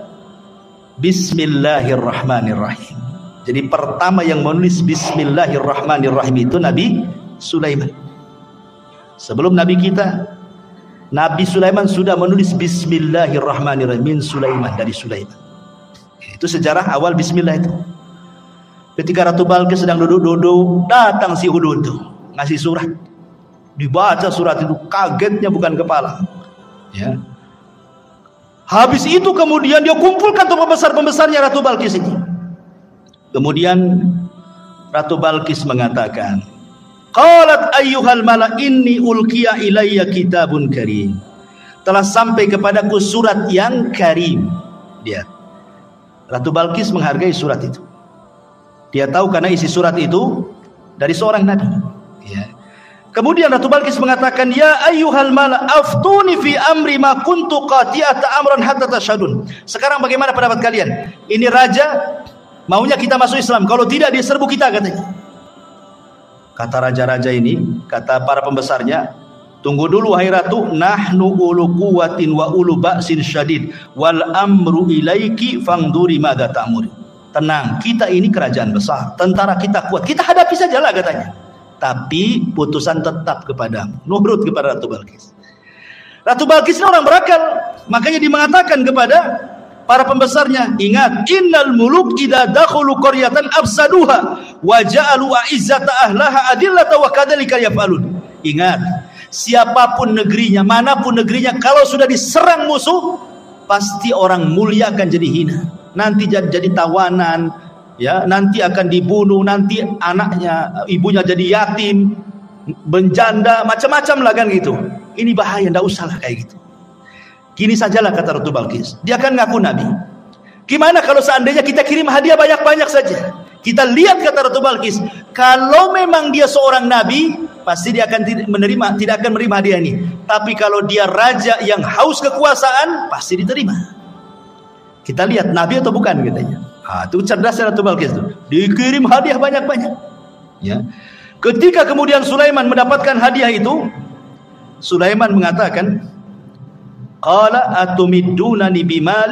[SPEAKER 1] Bismillahirrahmanirrahim. Jadi pertama yang menulis Bismillahirrahmanirrahim itu Nabi Sulaiman. Sebelum Nabi kita, Nabi Sulaiman sudah menulis Bismillahirrahmanirrahim min Sulaiman, dari Sulaiman. Itu sejarah awal Bismillah itu. Ketika Ratu Balqis sedang duduk-duduk, datang si Hudhud itu ngasih surat. Dibaca surat itu, kagetnya bukan kepala. Ya. Habis itu kemudian dia kumpulkan tuh pembesar-pembesarnya Ratu Balqis itu. Kemudian Ratu Balqis mengatakan, qalat ayyuhal mala inni ulqiya ilayya kitabun karim. Telah sampai kepadaku surat yang karim. Lihat. Ratu Balkis menghargai surat itu. Dia tahu karena isi surat itu dari seorang nabi. Ya. Kemudian Ratu Balkis mengatakan, ya ayyuhal mala aftuni fi amri ma kuntu qati'ata amran hatta tashhadun. Sekarang bagaimana pendapat kalian? Ini raja maunya kita masuk Islam, kalau tidak dia serbu kita katanya. Kata raja-raja ini, kata para pembesarnya, tunggu dulu wahai ratu, nahnu ulu quwwatin wa ulu ba'sin syadid wal amru ilaiki fangduri madza ta'muri. Tenang, kita ini kerajaan besar, tentara kita kuat, kita hadapi sajalah katanya. Tapi putusan tetap kepadamu, nurut kepada Ratu Balkis. Ratu Balkis ini orang berakal, makanya dia mengatakan kepada para pembesarnya, ingat, innal muluk idza dakhulu qaryatan afsaduha wa ja'alu a'izzata ahlaha adillata wa kadzalika yaf'alun. Ingat, siapapun negerinya, manapun negerinya, kalau sudah diserang musuh, pasti orang mulia akan jadi hina. Nanti jadi tawanan, ya, nanti akan dibunuh, nanti anaknya, ibunya jadi yatim, menjanda, macam-macam lah kan gitu. Ini bahaya, enggak usahlah kayak gitu. Gini sajalah kata Ratu Balkis. Dia kan ngaku nabi. Gimana kalau seandainya kita kirim hadiah banyak-banyak saja? Kita lihat kata Ratu Balkis, kalau memang dia seorang nabi, pasti dia akan tidak akan menerima hadiah ini. Tapi kalau dia raja yang haus kekuasaan, pasti diterima. Kita lihat nabi atau bukan katanya. Itu cerdasnya Ratu Balkis itu. Dikirim hadiah banyak-banyak. Ya. Ketika kemudian Sulaiman mendapatkan hadiah itu, Sulaiman mengatakan, qala atumiddunani bimal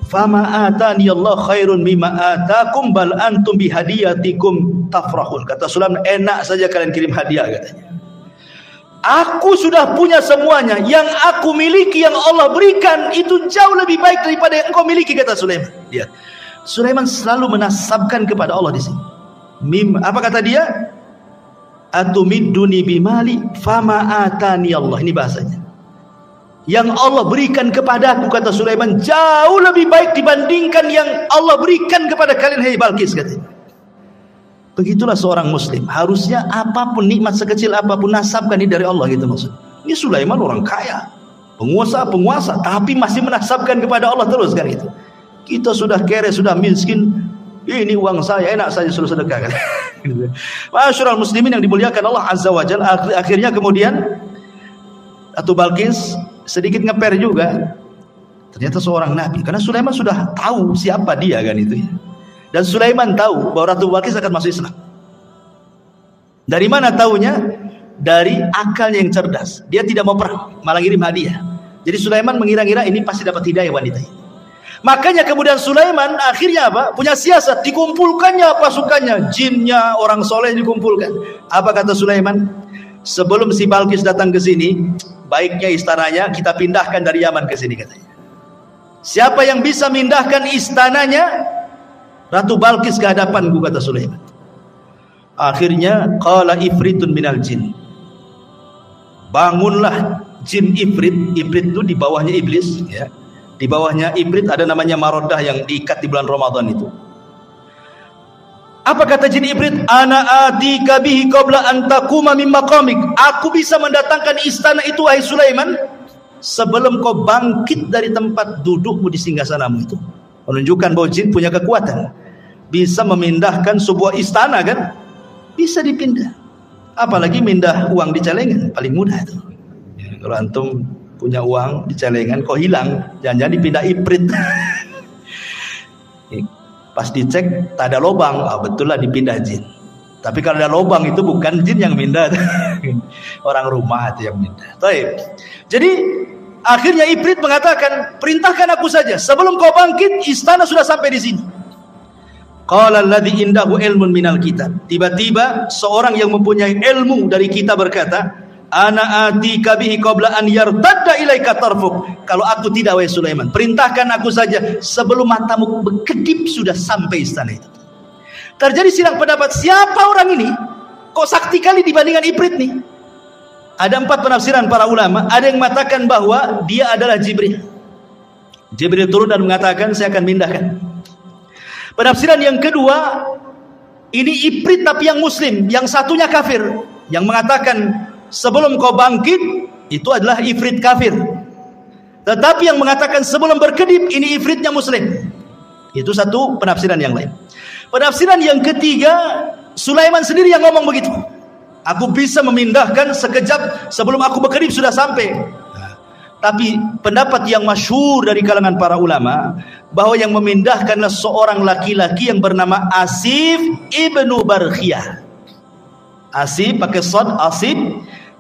[SPEAKER 1] fama atani Allah khairun mimma atakum bal antum bihadiyatikum tafrahun. Kata Sulaiman, enak saja kalian kirim hadiah katanya. Aku sudah punya semuanya, yang aku miliki, yang Allah berikan itu jauh lebih baik daripada yang engkau miliki, kata Sulaiman. Lihat, Sulaiman selalu menasabkan kepada Allah di sini. Apa kata dia? Atumidduni bimali fama atani Allah. Ini bahasanya. Yang Allah berikan kepadaku, kata Sulaiman, jauh lebih baik dibandingkan yang Allah berikan kepada kalian, hai Balkis katanya. Begitulah seorang muslim, harusnya apapun nikmat sekecil apapun nasabkan ini dari Allah gitu maksudnya. Ini Sulaiman orang kaya, penguasa, tapi masih menasabkan kepada Allah terus kan gitu. Kita sudah kere, sudah miskin, ini uang saya, enak saja suruh sedekah kan. Masyaallah muslimin yang dimuliakan Allah Azza wa Jalla. Akhirnya kemudian Ratu Balkis sedikit ngeper juga, ternyata seorang nabi, karena Sulaiman sudah tahu siapa dia kan itu ya. Dan Sulaiman tahu bahwa Ratu Balkis akan masuk Islam. Dari mana taunya? Dari akalnya yang cerdas. Dia tidak mau perang, malah ngirim hadiah. Jadi Sulaiman mengira-ngira ini pasti dapat hidayah wanita ini. Makanya kemudian Sulaiman akhirnya apa? Punya siasat, dikumpulkannya pasukannya, jinnya, orang soleh dikumpulkan. Apa kata Sulaiman? Sebelum si Balkis datang ke sini, baiknya istananya kita pindahkan dari Yaman ke sini katanya. Siapa yang bisa mindahkan istananya Ratu Balkis ke hadapanku, kata Sulaiman. Akhirnya qala ifritun minal jin. Bangunlah jin ifrit. Ifrit itu di bawahnya iblis ya. Di bawahnya ifrit ada namanya Marodah yang diikat di bulan Ramadan itu. Apa kata jin ifrit? Ana atika bihi qabla an taquma min maqamik. Aku bisa mendatangkan istana itu wahai Sulaiman sebelum kau bangkit dari tempat dudukmu di singgasanamu itu. Menunjukkan bahwa jin punya kekuatan. Bisa memindahkan sebuah istana kan? Bisa dipindah. Apalagi mindah uang di celengan, paling mudah itu. Ya, kalau antum punya uang di celengan kok hilang, jangan-jangan dipindah ifrit. Pas dicek tak ada lubang, betul lah dipindah jin. Tapi kalau ada lubang itu bukan jin yang pindah, orang rumah itu yang pindah. Baik. Jadi akhirnya ifrit mengatakan, perintahkan aku saja sebelum kau bangkit, istana sudah sampai di sini. Qala alladzi indahu ilmun minal kitab. Tiba-tiba seorang yang mempunyai ilmu dari kitab berkata, ana atika bihi qabla an yartadda ilaika tarfuk. Kalau aku tidak, wahai Sulaiman, perintahkan aku saja sebelum matamu berkedip sudah sampai istana itu. Terjadi silang pendapat, siapa orang ini? Kok sakti kali dibandingkan ifrit nih? Ada 4 penafsiran para ulama. Ada yang mengatakan bahwa dia adalah Jibril. Jibril turun dan mengatakan, saya akan mindahkan. Penafsiran yang kedua, ini ifrit tapi yang muslim, yang satunya kafir, yang mengatakan sebelum kau bangkit itu adalah ifrit kafir. Tetapi yang mengatakan sebelum berkedip ini ifritnya muslim. Itu satu penafsiran yang lain. Penafsiran yang ketiga, Sulaiman sendiri yang ngomong begitu. Aku bisa memindahkan sekejap, sebelum aku berkedip sudah sampai. Tapi pendapat yang masyhur dari kalangan para ulama, bahwa yang memindahkanlah seorang laki-laki yang bernama Asif ibnu Barkhiyah. Asif pakai shad, Asif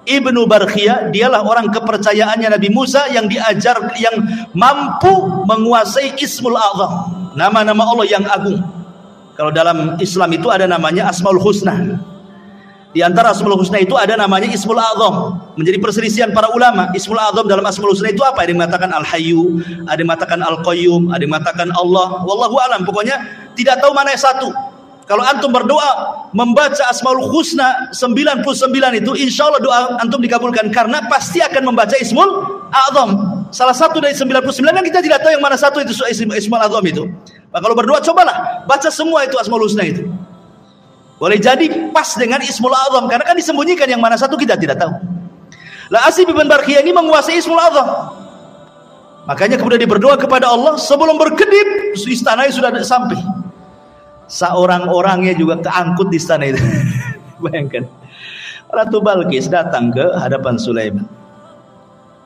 [SPEAKER 1] ibnu Barkhiyah, dialah orang kepercayaannya Nabi Musa yang diajar, yang mampu menguasai Ismul A'zam, nama-nama Allah yang agung. Kalau dalam Islam itu ada namanya Asmaul Husna. Di antara Asmaul Husna itu ada namanya Ismul A'zam. Menjadi perselisihan para ulama, Ismul A'zam dalam Asmaul Husna itu apa? Ada yang mengatakan Al-Hayyu, ada yang mengatakan Al-Qayyum, ada yang mengatakan Allah. Wallahu a'lam. Pokoknya tidak tahu mana yang satu. Kalau antum berdoa membaca Asmaul Husna 99 itu, insya Allah doa antum dikabulkan, karena pasti akan membaca Ismul A'zam. Salah satu dari 99 yang kita tidak tahu yang mana satu itu Ismul A'zam itu. Nah, kalau berdoa cobalah baca semua itu Asmaul Husna itu. Boleh jadi pas dengan Ismul A'zam, karena kan disembunyikan yang mana satu kita tidak tahu. Lah Asif bin Barkhiyah ini menguasai Ismul A'zam. Makanya kemudian dia berdoa kepada Allah, sebelum berkedip istananya sudah sampai. Seorang-orangnya juga keangkut di istana itu. Bayangkan. Ratu Balkis datang ke hadapan Sulaiman.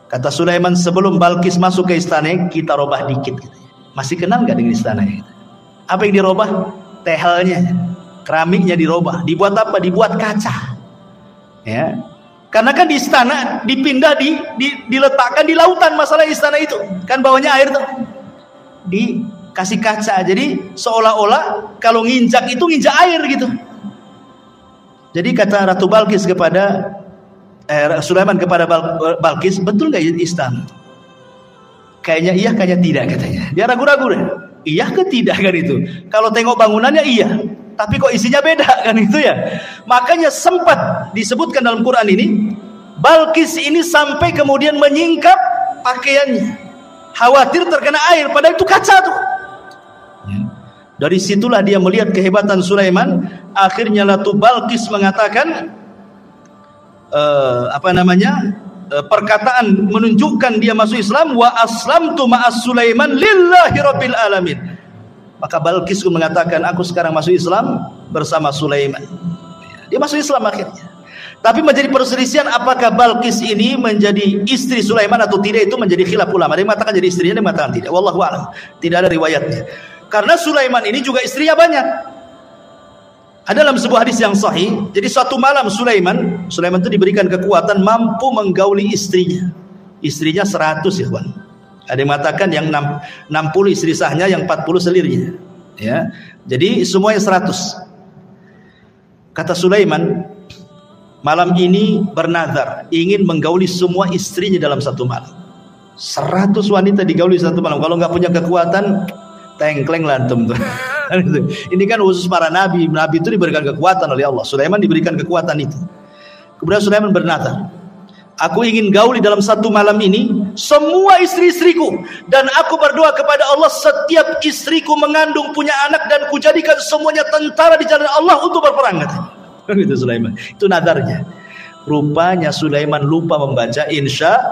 [SPEAKER 1] Kata Sulaiman, sebelum Balkis masuk ke istana, kita robah dikit. Masih kenal nggak dengan istananya? Apa yang dirobah? Tehelnya, keramiknya dirobah. Dibuat apa? Dibuat kaca. Ya, karena kan di istana dipindah, diletakkan di lautan, masalah istana itu kan bawahnya air tuh, dikasih kaca. Jadi seolah-olah kalau nginjak itu nginjak air gitu. Jadi kata Ratu Balkis kepada Sulaiman kepada Balkis, betul nggak istana? Kayaknya iya, kayaknya tidak, katanya. Dia ragu-ragu deh. Iya ke tidak kan itu? Kalau tengok bangunannya iya, tapi kok isinya beda kan itu ya. Makanya sempat disebutkan dalam Quran ini, Balkis ini sampai kemudian menyingkap pakaiannya, khawatir terkena air, padahal itu kaca tuh. Dari situlah dia melihat kehebatan Sulaiman. Akhirnya Ratu Balkis mengatakan perkataan menunjukkan dia masuk Islam, wa aslamtu ma'as Sulaiman lillahi rabbil alamin. Maka Balkis mengatakan, aku sekarang masuk Islam bersama Sulaiman. Dia masuk Islam akhirnya. Tapi menjadi perselisihan apakah Balkis ini menjadi istri Sulaiman atau tidak, itu menjadi khilaf ulama. Ada yang mengatakan jadi istrinya, ada yang mengatakan tidak. Wallahu a'lam. Tidak ada riwayatnya. Karena Sulaiman ini juga istrinya banyak. Ada dalam sebuah hadis yang sahih. Jadi suatu malam Sulaiman itu diberikan kekuatan mampu menggauli istrinya. Istrinya 100 ya kawan. Ada yang mengatakan yang 60 istri sahnya, yang 40 selirnya. Ya. Jadi semuanya 100. Kata Sulaiman, malam ini bernazar ingin menggauli semua istrinya dalam satu malam. 100 wanita digauli satu malam. Kalau nggak punya kekuatan, tengkleng lantum tuh. Ini kan khusus para nabi. Nabi itu diberikan kekuatan oleh Allah. Sulaiman diberikan kekuatan itu. Kemudian Sulaiman bernazar, aku ingin gauli dalam satu malam ini semua istri-istriku, dan aku berdoa kepada Allah setiap istriku mengandung punya anak, dan kujadikan semuanya tentara di jalan Allah untuk berperang, katanya. Itu Sulaiman. Itu nadarnya. Rupanya Sulaiman lupa membaca insya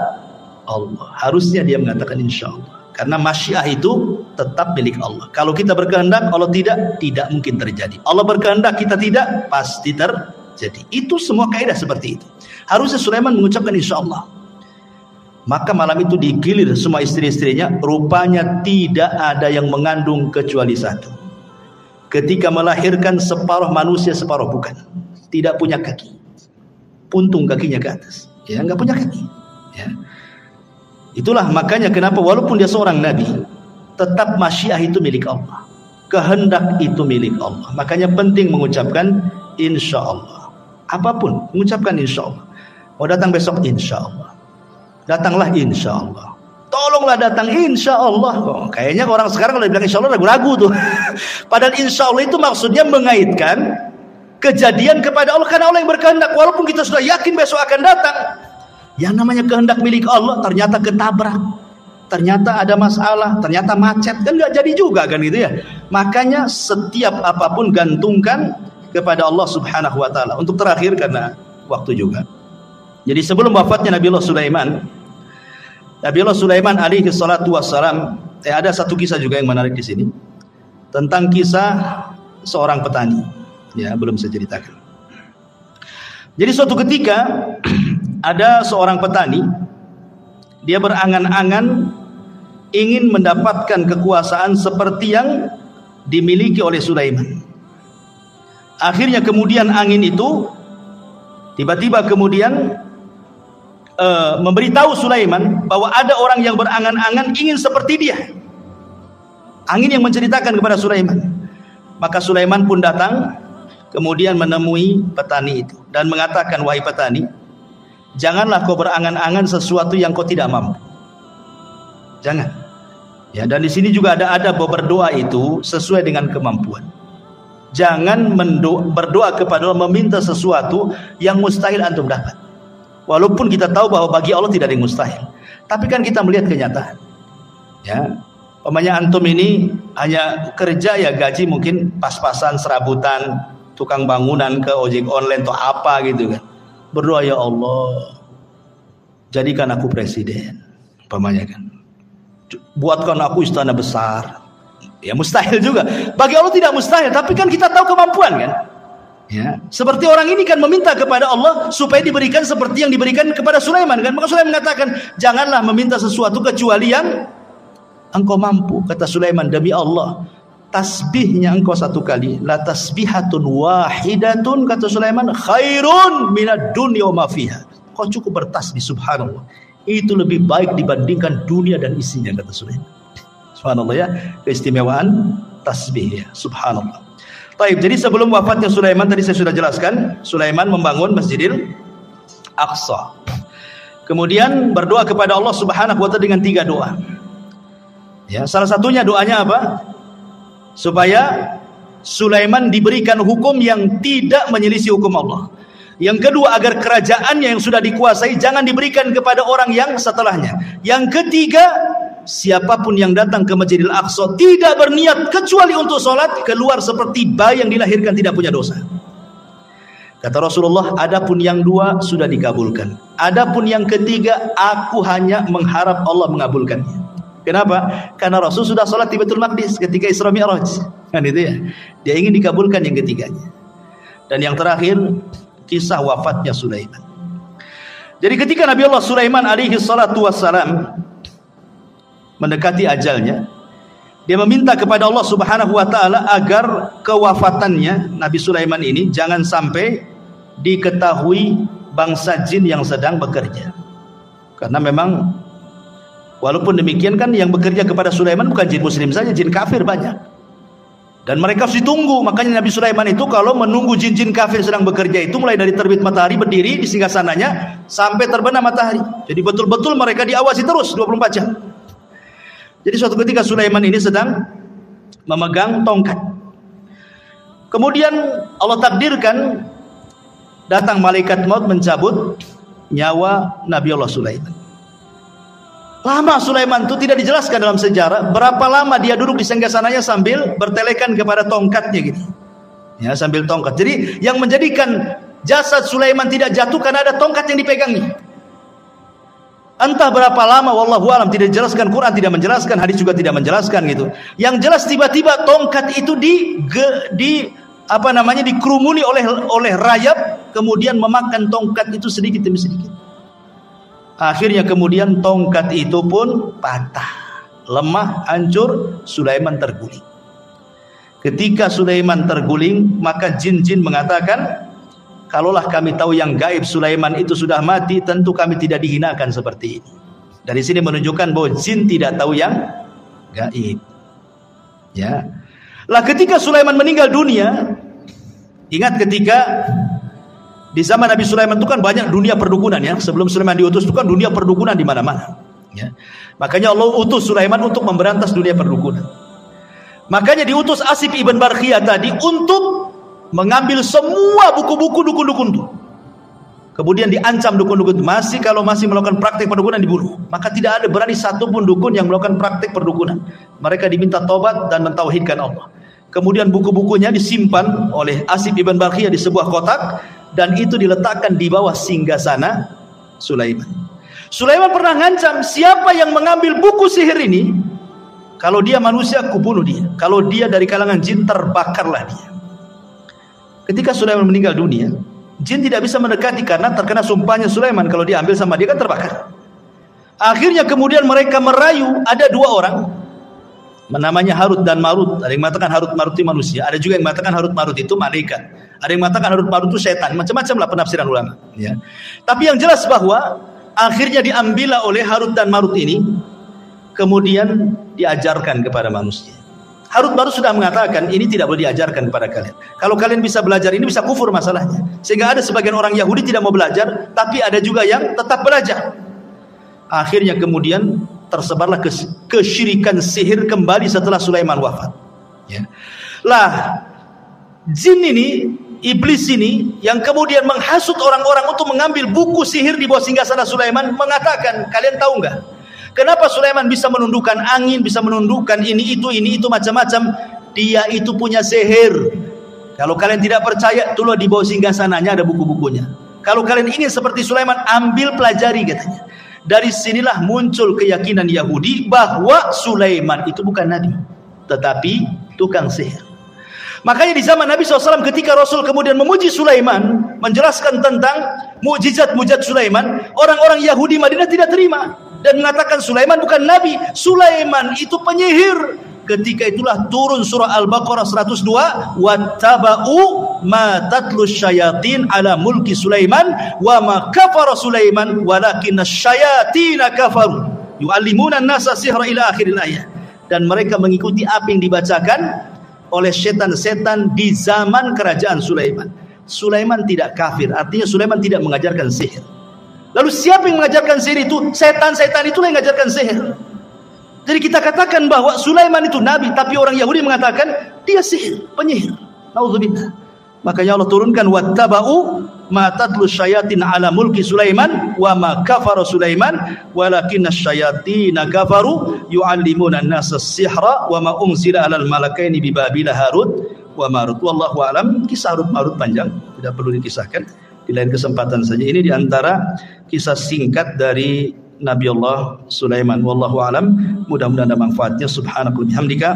[SPEAKER 1] Allah. Harusnya dia mengatakan insya Allah. Karena masyiah itu tetap milik Allah. Kalau kita berkehendak, Allah tidak mungkin terjadi. Allah berkehendak, kita tidak, pasti terjadi. Itu semua kaidah seperti itu. Harusnya Sulaiman mengucapkan insya Allah. Maka malam itu digilir semua istri-istrinya. Rupanya tidak ada yang mengandung kecuali satu. Ketika melahirkan, separuh manusia, separuh bukan. Tidak punya kaki. Puntung kakinya ke atas. Ya, nggak punya kaki. Ya. Itulah makanya kenapa walaupun dia seorang nabi, tetap masyiah itu milik Allah. Kehendak itu milik Allah. Makanya penting mengucapkan insya Allah. Apapun, mengucapkan insya Allah. Mau datang besok, insya Allah. Datanglah insya Allah. Tolonglah datang insya Allah. Oh, kayaknya orang sekarang kalau bilang insya Allah ragu-ragu tuh. Padahal insya Allah itu maksudnya mengaitkan kejadian kepada Allah, karena Allah yang berkehendak. Walaupun kita sudah yakin besok akan datang, yang namanya kehendak milik Allah ternyata ketabrak, ternyata ada masalah, ternyata macet, kan nggak jadi juga kan gitu ya. Makanya setiap apapun gantungkan kepada Allah Subhanahu wa taala. Untuk terakhir karena waktu juga. Jadi sebelum wafatnya Nabiullah Sulaiman alaihi salatu wassalam, ada satu kisah juga yang menarik di sini. tentang kisah seorang petani. Ya, belum saya ceritakan. Jadi suatu ketika ada seorang petani, dia berangan-angan ingin mendapatkan kekuasaan seperti yang dimiliki oleh Sulaiman. Akhirnya kemudian angin itu tiba-tiba kemudian memberitahu Sulaiman bahwa ada orang yang berangan-angan ingin seperti dia. Angin yang menceritakan kepada Sulaiman. Maka Sulaiman pun datang, kemudian menemui petani itu dan mengatakan, wahai petani, janganlah kau berangan-angan sesuatu yang kau tidak mampu. Jangan. Ya, dan di sini juga ada berdoa itu sesuai dengan kemampuan. Jangan berdoa kepada Allah meminta sesuatu yang mustahil antum dapat. Walaupun kita tahu bahwa bagi Allah tidak ada yang mustahil. Tapi kan kita melihat kenyataan. Ya, umpamanya antum ini hanya kerja ya gaji mungkin pas-pasan, serabutan, tukang bangunan ke ojek online atau apa gitu kan. Berdoa, ya Allah, jadikan aku presiden, umpamanya kan. Buatkan aku istana besar. Ya mustahil juga. Bagi Allah tidak mustahil, tapi kan kita tahu kemampuan kan. Ya, seperti orang ini kan meminta kepada Allah supaya diberikan seperti yang diberikan kepada Sulaiman kan. Maka Sulaiman mengatakan, janganlah meminta sesuatu kecuali yang engkau mampu. Kata Sulaiman, demi Allah, tasbihnya engkau satu kali, la tasbihatun wahidatun, kata Sulaiman, khairun minad dunya wa ma fiha. Kau cukup bertasbih, subhanallah, itu lebih baik dibandingkan dunia dan isinya, kata Sulaiman. Subhanallah ya, keistimewaan tasbih ya, subhanallah. Baik, jadi sebelum wafatnya Sulaiman tadi saya sudah jelaskan, Sulaiman membangun Masjidil Aqsa. Kemudian berdoa kepada Allah Subhanahu wa taala dengan 3 doa. Ya, salah satunya doanya apa? Supaya Sulaiman diberikan hukum yang tidak menyelisih hukum Allah. Yang kedua, agar kerajaannya yang sudah dikuasai jangan diberikan kepada orang yang setelahnya. Yang ketiga, siapapun yang datang ke Masjidil Aqsa tidak berniat kecuali untuk sholat, keluar seperti bayi yang dilahirkan tidak punya dosa. Kata Rasulullah, adapun yang 2 sudah dikabulkan. Adapun yang ketiga, aku hanya mengharap Allah mengabulkannya. Kenapa? Karena Rasul sudah sholat di Baitul Maqdis ketika Isra Mi'raj. Kan itu ya. Dia ingin dikabulkan yang ketiganya. Dan yang terakhir, kisah wafatnya Sulaiman. Jadi ketika Nabi Allah Sulaiman alaihi salatu wassalam mendekati ajalnya, dia meminta kepada Allah Subhanahu wa taala agar kewafatannya Nabi Sulaiman ini jangan sampai diketahui bangsa jin yang sedang bekerja. Karena memang walaupun demikian kan yang bekerja kepada Sulaiman bukan jin muslim saja, jin kafir banyak. Dan mereka harus ditunggu. Makanya Nabi Sulaiman itu kalau menunggu jin-jin kafir sedang bekerja itu mulai dari terbit matahari berdiri di singgasananya sampai terbenam matahari. Jadi betul-betul mereka diawasi terus 24 jam. Jadi suatu ketika Sulaiman ini sedang memegang tongkat. Kemudian Allah takdirkan datang malaikat maut mencabut nyawa Nabi Allah Sulaiman. Lama Sulaiman itu tidak dijelaskan dalam sejarah berapa lama dia duduk di singgasananya sambil bertelekan kepada tongkatnya gitu. Ya, sambil tongkat. Jadi yang menjadikan jasad Sulaiman tidak jatuh karena ada tongkat yang dipegangnya. Entah berapa lama, wallahu alam, tidak dijelaskan, Quran tidak menjelaskan, hadis juga tidak menjelaskan gitu. Yang jelas tiba-tiba tongkat itu dikerumuni oleh rayap, kemudian memakan tongkat itu sedikit demi sedikit. Akhirnya kemudian tongkat itu pun patah, lemah, hancur, Sulaiman terguling. Ketika Sulaiman terguling, maka jin-jin mengatakan, kalaulah kami tahu yang gaib Sulaiman itu sudah mati, tentu kami tidak dihinakan seperti ini. Dari sini menunjukkan bahwa jin tidak tahu yang gaib. Ya. Lah ketika Sulaiman meninggal dunia, ingat ketika di zaman Nabi Sulaiman itu kan banyak dunia perdukunan ya. Sebelum Sulaiman diutus itu kan dunia perdukunan di mana-mana. Ya. Makanya Allah utus Sulaiman untuk memberantas dunia perdukunan. Makanya diutus Asif ibn Barkhiyah tadi untuk mengambil semua buku-buku dukun-dukun itu. Kemudian diancam dukun-dukun itu, kalau masih melakukan praktek perdukunan dibunuh. Maka tidak ada berani satupun dukun yang melakukan praktek perdukunan. Mereka diminta tobat dan mentauhidkan Allah. Kemudian buku-bukunya disimpan oleh Asif ibn Barkhiyah di sebuah kotak, dan itu diletakkan di bawah singgasana Sulaiman. Sulaiman pernah ngancam, siapa yang mengambil buku sihir ini, Kalau dia manusia, aku bunuh dia. Kalau dia dari kalangan jin, terbakarlah dia. Ketika Sulaiman meninggal dunia, jin tidak bisa mendekati karena terkena sumpahnya Sulaiman. Kalau dia ambil sama dia kan terbakar. Akhirnya kemudian mereka merayu, ada dua orang, namanya Harut dan Marut. Ada yang mengatakan Harut Marut itu manusia, ada juga yang mengatakan Harut Marut itu malaikat. Ada yang mengatakan Harut Marut itu setan. Macam-macam lah penafsiran ulama. Ya. Tapi yang jelas bahwa akhirnya diambillah oleh Harut dan Marut ini, kemudian diajarkan kepada manusia. Harut Marut sudah mengatakan ini tidak boleh diajarkan kepada kalian. Kalau kalian bisa belajar ini bisa kufur masalahnya. Sehingga ada sebagian orang Yahudi tidak mau belajar, tapi ada juga yang tetap belajar. Akhirnya kemudian tersebarlah kesyirikan sihir kembali setelah Sulaiman wafat. Ya. Lah, jin ini, iblis ini yang kemudian menghasut orang-orang untuk mengambil buku sihir di bawah singgasana Sulaiman, mengatakan, kalian tahu enggak? Kenapa Sulaiman bisa menundukkan angin, bisa menundukkan ini itu macam-macam? Dia itu punya sihir. Kalau kalian tidak percaya, itulah di bawah singgasananya ada buku-bukunya. Kalau kalian ingin seperti Sulaiman, ambil pelajari katanya. Dari sinilah muncul keyakinan Yahudi bahwa Sulaiman itu bukan nabi, tetapi tukang sihir. Makanya di zaman Nabi SAW ketika Rasul kemudian memuji Sulaiman, menjelaskan tentang mukjizat-mukjizat Sulaiman, orang-orang Yahudi Madinah tidak terima dan mengatakan Sulaiman bukan nabi, Sulaiman itu penyihir. Ketika itulah turun surah Al-Baqarah 102, wattaba'u ma tatlu syayatin ala mulki Sulaiman wa ma kafara Sulaiman walakinna syayatina kafaru yu'allimuna an-nasa sihra ila akhiril ayat. Dan mereka mengikuti apa yang dibacakan oleh setan-setan di zaman kerajaan Sulaiman. Sulaiman tidak kafir, artinya Sulaiman tidak mengajarkan sihir. Lalu siapa yang mengajarkan sihir itu? Setan-setan itulah yang mengajarkan sihir. Jadi kita katakan bahwa Sulaiman itu nabi, tapi orang Yahudi mengatakan dia sihir, penyihir. Nauzubillah. Makanya Allah turunkan wattaba'u ma tatlu syayatin ala mulki Sulaiman wa ma kafara Sulaiman walakinna syayatina kafaru yu'allimuna an-nasa sihra wa ma unzila 'alal malakaini bi Babila Harut wa Marut. Wallahu a'lam. Kisah Harut Marut panjang, tidak perlu dikisahkan. Di lain kesempatan saja. Ini diantara kisah singkat dari Nabi Allah Sulaiman. Wallahu a'lam. Mudah-mudahan ada manfaatnya. Subhanaka wa bihamdika